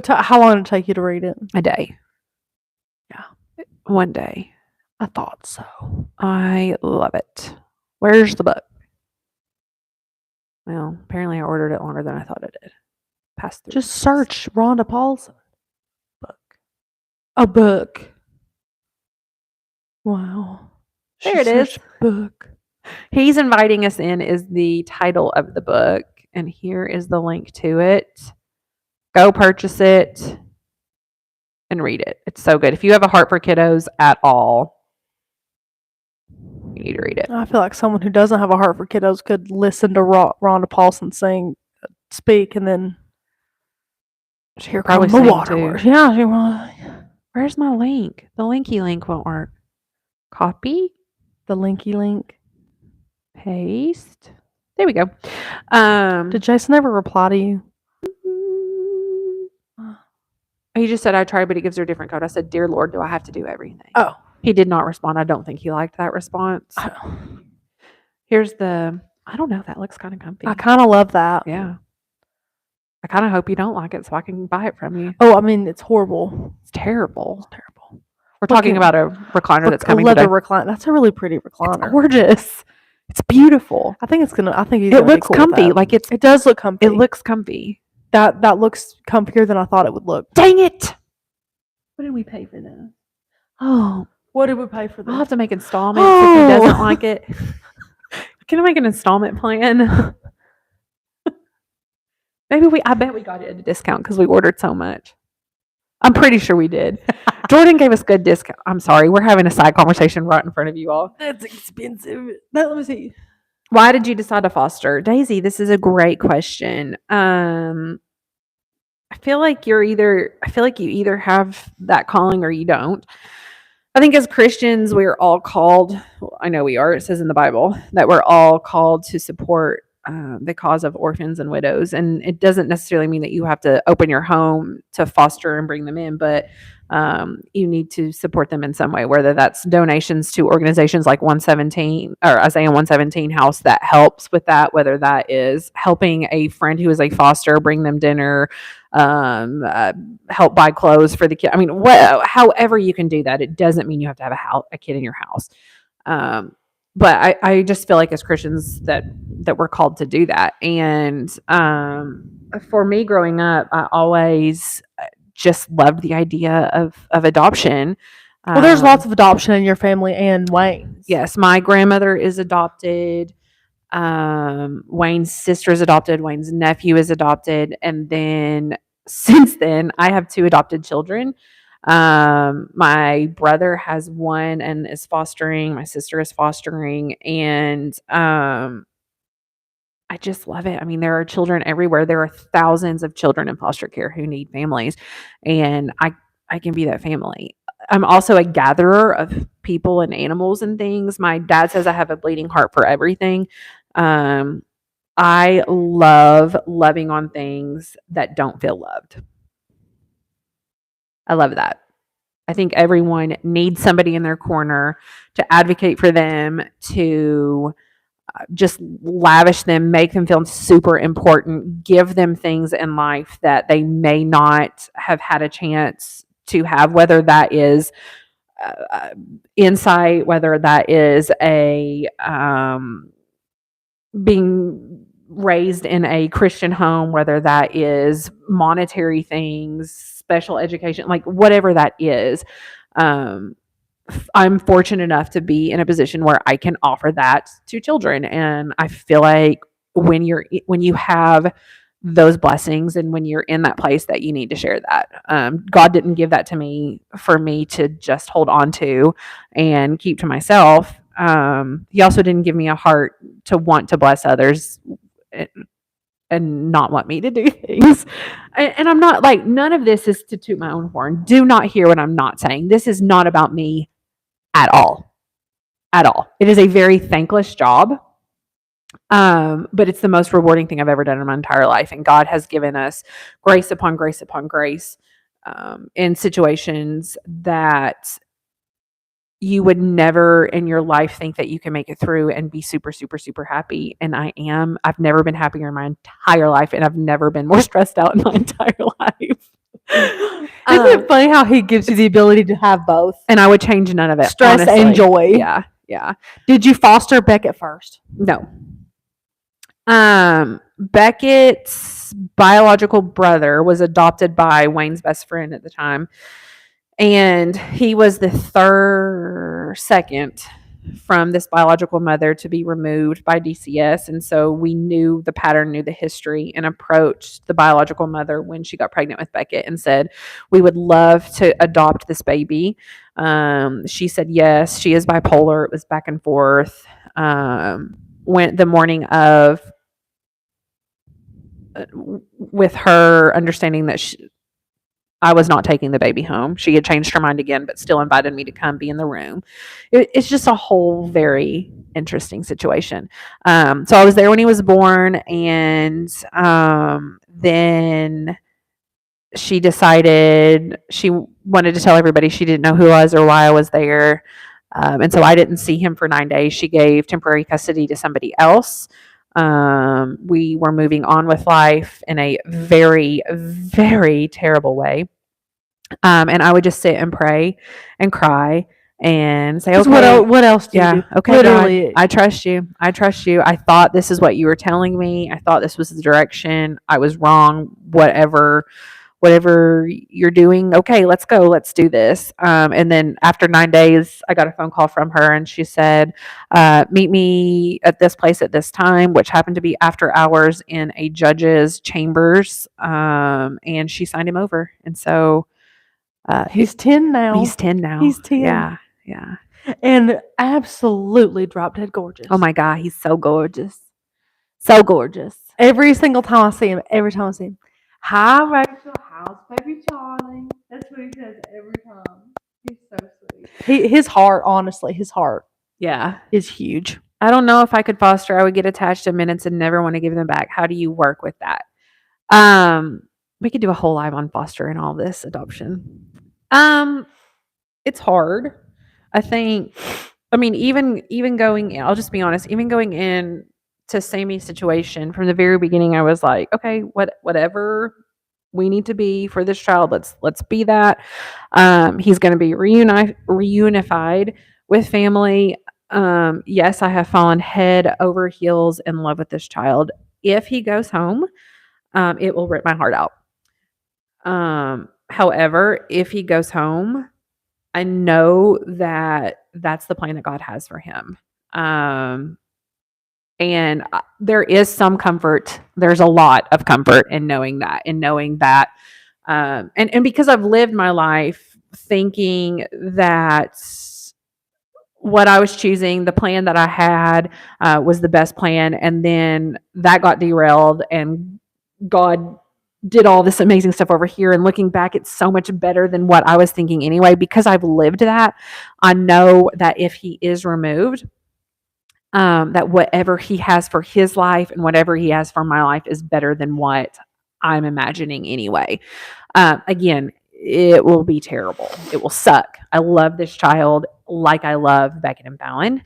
A: How long did it take you to read it?
B: A day.
A: Yeah.
B: One day.
A: I thought so.
B: I love it. Where's the book? Well, apparently I ordered it longer than I thought it did. Pass through.
A: Just search Rhonda Paulson. A book. Wow.
B: There it is.
A: Book.
B: He's Inviting Us In is the title of the book. And here is the link to it. Go purchase it and read it. It's so good. If you have a heart for kiddos at all, you need to read it.
A: I feel like someone who doesn't have a heart for kiddos could listen to Rhonda Paulson speak, and then
B: she'll probably
A: the water. Yeah, she was.
B: Where's my link? The linky link won't work. Copy.
A: The linky link.
B: Paste. There we go.
A: Did Jason ever reply to you?
B: He just said, I tried, but he gives her a different code. I said, dear Lord, do I have to do everything?
A: Oh.
B: He did not respond. I don't think he liked that response. Here's I don't know. That looks kind of comfy.
A: I kind of love that.
B: Yeah. I kind of hope you don't like it so I can buy it from you.
A: Oh, I mean, it's horrible.
B: It's terrible.
A: It's terrible.
B: We're talking about a recliner that's coming
A: today. Recliner. That's a really pretty recliner.
B: It's gorgeous. It's beautiful.
A: I think
B: it looks
A: cool
B: comfy. Like it
A: does look comfy.
B: It looks comfy.
A: That looks comfier than I thought it would look.
B: Dang it. What did we pay for this?
A: Oh, what did we pay for this?
B: I'll have to make installments if he doesn't like it. Can I make an installment plan? I bet we got it at a discount because we ordered so much. I'm pretty sure we did. Jordan gave us good discount. I'm sorry. We're having a side conversation right in front of you all.
A: That's expensive. Let me see.
B: Why did you decide to foster? Daisy, this is a great question. I feel like you either have that calling or you don't. I think as Christians, we are all called, well, I know we are, it says in the Bible, that we're all called to support the cause of orphans and widows. And it doesn't necessarily mean that you have to open your home to foster and bring them in, but you need to support them in some way, whether that's donations to organizations like 117 or Isaiah 117 House that helps with that, whether that is helping a friend who is a foster, bring them dinner, help buy clothes for the kid. I mean, however you can do that, it doesn't mean you have to have a kid in your house. But I just feel like as Christians that we're called to do that. And for me growing up, I always just loved the idea of adoption.
A: Well, there's lots of adoption in your family and Wayne's.
B: Yes, my grandmother is adopted. Wayne's sister is adopted. Wayne's nephew is adopted. And then since then, I have 2 adopted children. My brother has 1 and is fostering. My sister is fostering. And I just love it. I mean, there are children everywhere. There are thousands of children in foster care who need families. And I can be that family. I'm also a gatherer of people and animals and things. My dad says I have a bleeding heart for everything. I love loving on things that don't feel loved. I love that. I think everyone needs somebody in their corner to advocate for them, to just lavish them, make them feel super important, give them things in life that they may not have had a chance to have, whether that is insight, whether that is a being raised in a Christian home, whether that is monetary things, special education, like whatever that is. I'm fortunate enough to be in a position where I can offer that to children. And I feel like when you have those blessings and when you're in that place, that you need to share that. God didn't give that to me for me to just hold on to and keep to myself. He also didn't give me a heart to want to bless others and not want me to do things. And I'm not like, none of this is to toot my own horn. Do not hear what I'm not saying. This is not about me at all. At all. It is a very thankless job. But it's the most rewarding thing I've ever done in my entire life. And God has given us grace upon grace upon grace in situations that you would never in your life think that you can make it through and be super, super, super happy. And I am. I've never been happier in my entire life, and I've never been more stressed out in my entire life.
A: Isn't it funny how he gives you the ability to have both?
B: And I would change none of it.
A: Stress
B: honestly.
A: and joy.
B: Yeah. Yeah.
A: Did you foster Beckett first?
B: No. Beckett's biological brother was adopted by Wayne's best friend at the time. And he was the second from this biological mother to be removed by DCS. And so we knew the pattern, knew the history, and approached the biological mother when she got pregnant with Beckett and said, we would love to adopt this baby. She said yes. She is bipolar. It was back and forth. Went the morning of, with her understanding that I was not taking the baby home. She had changed her mind again, but still invited me to come be in the room. It's just a whole very interesting situation. So I was there when he was born, and then she decided she wanted to tell everybody she didn't know who I was or why I was there. And so I didn't see him for 9 days. She gave temporary custody to somebody else. We were moving on with life in a very, very terrible way. And I would just sit and pray and cry and say, okay,
A: what else do you do?
B: Okay, literally, God, I trust you. I trust you. I thought this is what you were telling me. I thought this was the direction. I was wrong. Whatever you're doing, okay, let's go. Let's do this. And then after 9 days, I got a phone call from her, and she said, meet me at this place at this time, which happened to be after hours in a judge's chambers. And she signed him over. And so
A: he's 10 now.
B: He's 10 now.
A: He's 10.
B: Yeah. Yeah.
A: And absolutely drop dead gorgeous.
B: Oh my God. He's so gorgeous. So gorgeous.
A: Every single time I see him, hi, Rachel. How's baby Charlie? That's what he says every time. He's so sweet. His heart, honestly, his heart
B: Yeah.
A: is huge.
B: I don't know if I could foster. I would get attached to minutes and never want to give them back. How do you work with that? We could do a whole live on foster and all this adoption. It's hard. I think, I mean, even going in, I'll just be honest, even going in to Sammy's situation from the very beginning, I was like, okay, whatever we need to be for this child, let's be that. He's going to be reunified with family. Yes, I have fallen head over heels in love with this child. If he goes home, it will rip my heart out. However, if he goes home, I know that that's the plan that God has for him. And there is some comfort. There's a lot of comfort in knowing that, and because I've lived my life thinking that what I was choosing, the plan that I had, was the best plan. And then that got derailed and God did all this amazing stuff over here. And looking back, it's so much better than what I was thinking anyway, because I've lived that. I know that if he is removed, that whatever he has for his life and whatever he has for my life is better than what I'm imagining anyway. Again, it will be terrible. It will suck. I love this child like I love Beckett and Fallon.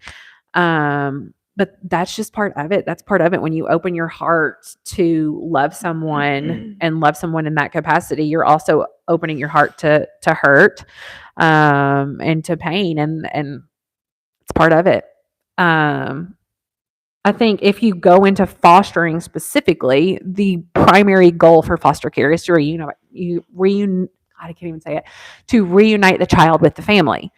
B: But that's just part of it. That's part of it. When you open your heart to love someone and love someone in that capacity, you're also opening your heart to hurt, and to pain. And it's part of it. I think if you go into fostering specifically, the primary goal for foster care is to I can't even say it, to reunite the child with the family.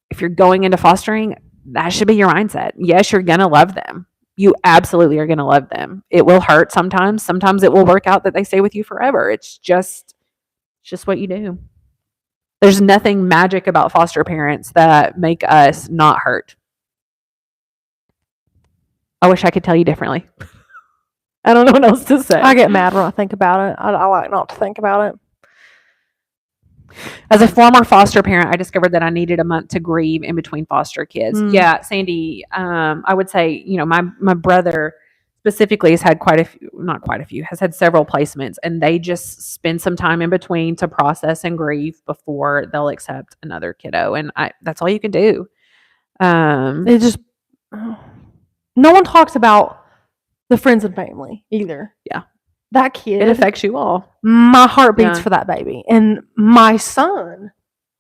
B: If you're going into fostering, that should be your mindset. Yes, you're going to love them. You absolutely are going to love them. It will hurt sometimes. Sometimes it will work out that they stay with you forever. It's just what you do. There's nothing magic about foster parents that make us not hurt. I wish I could tell you differently. I don't know what else to say.
A: I get mad when I think about it. I like not to think about it.
B: As a former foster parent, I discovered that I needed a month to grieve in between foster kids. Yeah, Sandy, I would say, my brother specifically has had has had several placements, and they just spend some time in between to process and grieve before they'll accept another kiddo. And that's all you can do.
A: It just, no one talks about the friends and family either.
B: Yeah.
A: That kid.
B: It affects you all.
A: My heart beats for that baby. And my son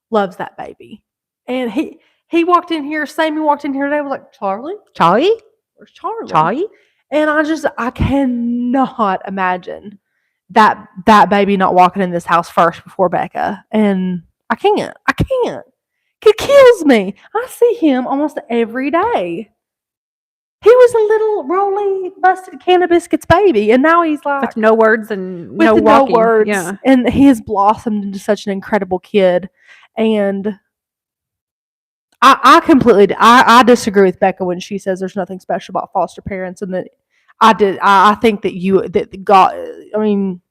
A: loves that baby. And he walked in here, Sammy walked in here today, was like, Charlie? Where's Charlie? And I cannot imagine that baby not walking in this house first before Becca. And I can't. It kills me. I see him almost every day. He was a little roly, busted can of biscuits baby, and now he's like
B: with no words and no walking.
A: No words. Yeah. And he has blossomed into such an incredible kid. And I disagree with Becca when she says there's nothing special about foster parents, and that I think that God. I mean,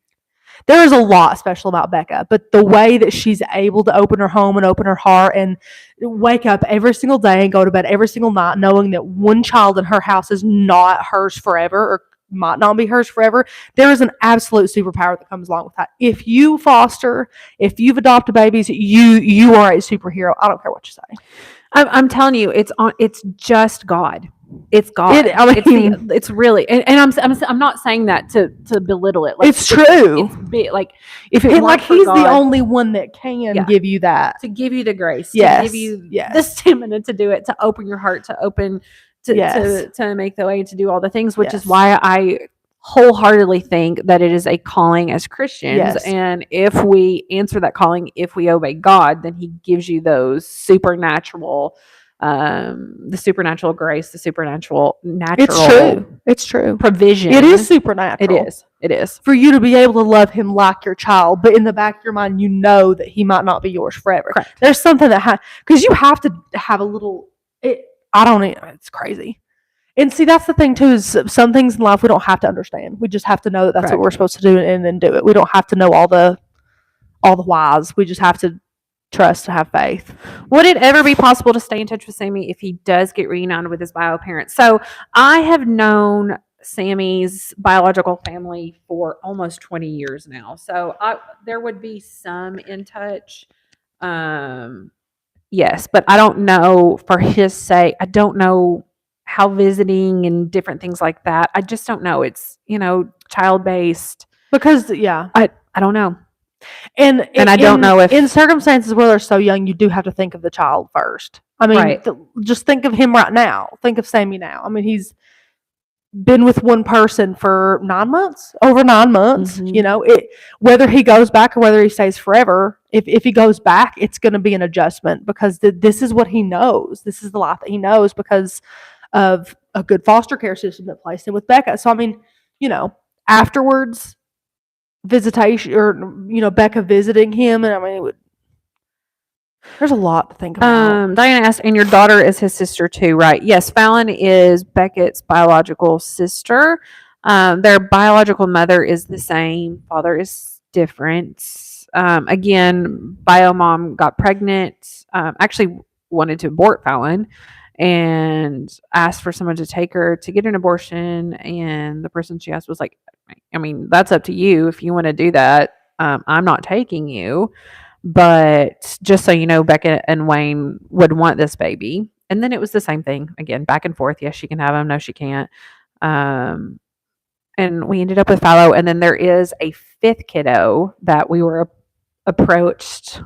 A: there is a lot special about Becca, but the way that she's able to open her home and open her heart and wake up every single day and go to bed every single night knowing that one child in her house is not hers forever or might not be hers forever, there is an absolute superpower that comes along with that. If you foster, if you've adopted babies, you are a superhero. I don't care what you say.
B: I'm telling you, it's just God. It's God. It's really, and I'm not saying that to belittle it.
A: Like, it's true.
B: It's big. Like
A: if it like he's God, the only one that can give you that,
B: to give you the grace,
A: to
B: give you the stamina to do it, to open your heart, to open to make the way, to do all the things, which is why I wholeheartedly think that it is a calling as Christians. And if we answer that calling, if we obey God, then he gives you those supernatural, the supernatural grace, the supernatural natural.
A: It's true.
B: Provision.
A: It is supernatural.
B: It is.
A: For you to be able to love him like your child, but in the back of your mind, you know that he might not be yours forever.
B: Correct.
A: There's something that because you have to have a little, it's crazy. And see, that's the thing too, is some things in life we don't have to understand. We just have to know that that's what we're supposed to do and then do it. We don't have to know all the whys. We just have to trust, to have faith.
B: Would it ever be possible to stay in touch with Sammy if he does get reunited with his bio parents? So I have known Sammy's biological family for almost 20 years now. So there would be some in touch. Yes, but I don't know for his sake. I don't know how visiting and different things like that. I just don't know. It's, child based.
A: Because, yeah.
B: I don't know.
A: And
B: I don't know if
A: in circumstances where they're so young, you do have to think of the child first. I mean,
B: Right.
A: Just think of him right now. Think of Sammy now. I mean, he's been with one person for over 9 months.
B: Mhm.
A: Whether he goes back or whether he stays forever, if he goes back, it's going to be an adjustment because this is what he knows. This is the life that he knows because of a good foster care system that placed him with Becca. So, I mean, afterwards, visitation or, Becca visiting him, and I mean, there's a lot to think about.
B: Diana asked, and your daughter is his sister too, right? Yes, Fallon is Beckett's biological sister. Their biological mother is the same, father is different. Again, bio mom got pregnant, actually wanted to abort Fallon and asked for someone to take her to get an abortion. And the person she asked was like, I mean, that's up to you if you want to do that. I'm not taking you. But just so you know, Becca and Wayne would want this baby. And then it was the same thing again, back and forth. Yes, she can have him. No, she can't. And we ended up with Fallow. And then there is a fifth kiddo that we were approached.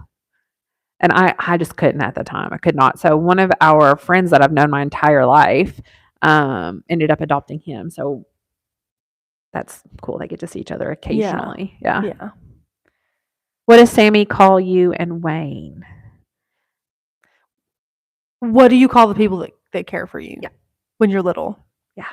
B: And I just couldn't at the time. I could not. So one of our friends that I've known my entire life ended up adopting him. So that's cool. They get to see each other occasionally. Yeah. What does Sammy call you and Wayne?
A: What do you call the people that care for you?
B: Yeah.
A: When you're little?
B: Yeah.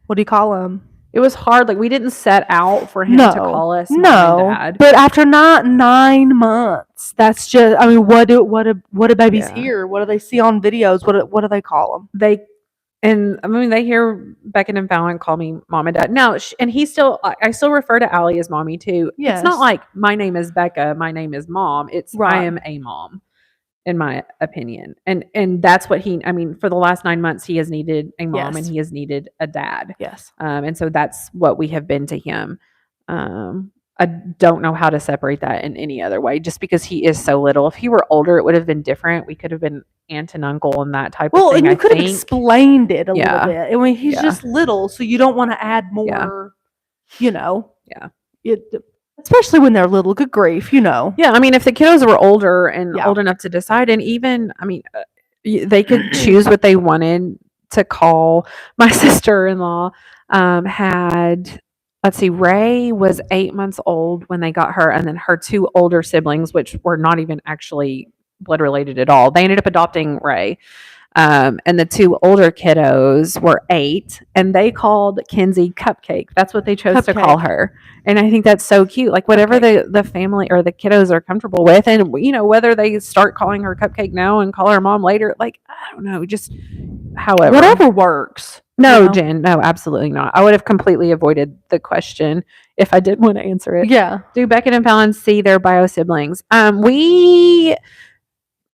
A: What do you call them?
B: It was hard. Like, we didn't set out for him to call us mom and dad.
A: But after not 9 months, that's just, I mean, what do babies hear? What do they see on videos? What do they call them?
B: They hear Beckett and Fallon call me mom and dad. Now, and I still refer to Allie as mommy too.
A: Yes.
B: It's not like my name is Becca, my name is mom. It's
A: Right.
B: I am a mom, in my opinion. And that's what for the last 9 months, he has needed a mom and he has needed a dad.
A: Yes.
B: And so that's what we have been to him. I don't know how to separate that in any other way, just because he is so little. If he were older, it would have been different. We could have been aunt and uncle and that type of thing.
A: Well, and you could have explained it a little bit. I mean, he's
B: Yeah.
A: just little, so you don't want to add more,
B: Yeah.
A: especially when they're little. Good grief,
B: Yeah, I mean, if the kiddos were older and old enough to decide, and even, I mean, they could choose what they wanted to call. My sister-in-law had, let's see, Ray was 8 months old when they got her, and then her two older siblings, which were not even actually blood related at all, they ended up adopting Ray. And the two older kiddos were 8, and they called Kenzie Cupcake. That's what they chose to call her. And I think that's so cute. Like, whatever the family or the kiddos are comfortable with, and whether they start calling her Cupcake now and call her mom later, like, I don't know, just however.
A: Whatever works.
B: No, Jen, no, absolutely not. I would have completely avoided the question if I did want to answer it.
A: Yeah.
B: Do Beckett and Fallon see their bio siblings?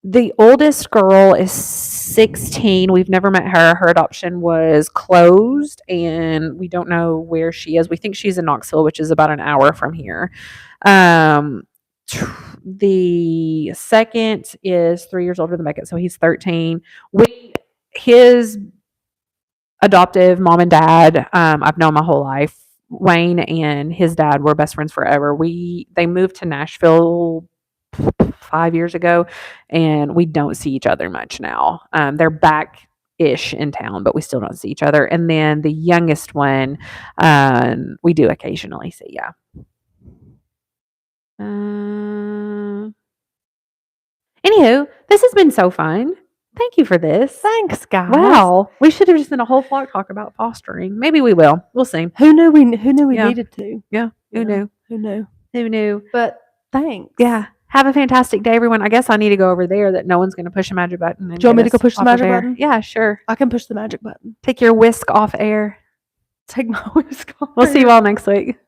B: The oldest girl is 16. We've never met her. Her adoption was closed, and we don't know where she is. We think she's in Knoxville, which is about an hour from here. The second is 3 years older than Beckett, so he's 13. His adoptive mom and dad, I've known my whole life. Wayne and his dad were best friends forever. They moved to Nashville 5 years ago, and we don't see each other much now. They're back-ish in town, but we still don't see each other. And then the youngest one, we do occasionally see. Yeah. Anywho, this has been so fun. Thank you for this.
A: Thanks, guys.
B: Wow, we should have just done a whole vlog talk about fostering. Maybe we will. We'll see.
A: Who knew we needed to?
B: Yeah. Who knew?
A: Who knew? But thanks.
B: Yeah. Have a fantastic day, everyone. I guess I need to go over there that no one's going to push a magic button.
A: Do you want me to go push the magic button?
B: Yeah, sure.
A: I can push the magic button.
B: Take your whisk off air.
A: Take my whisk off.
B: We'll see you all next week.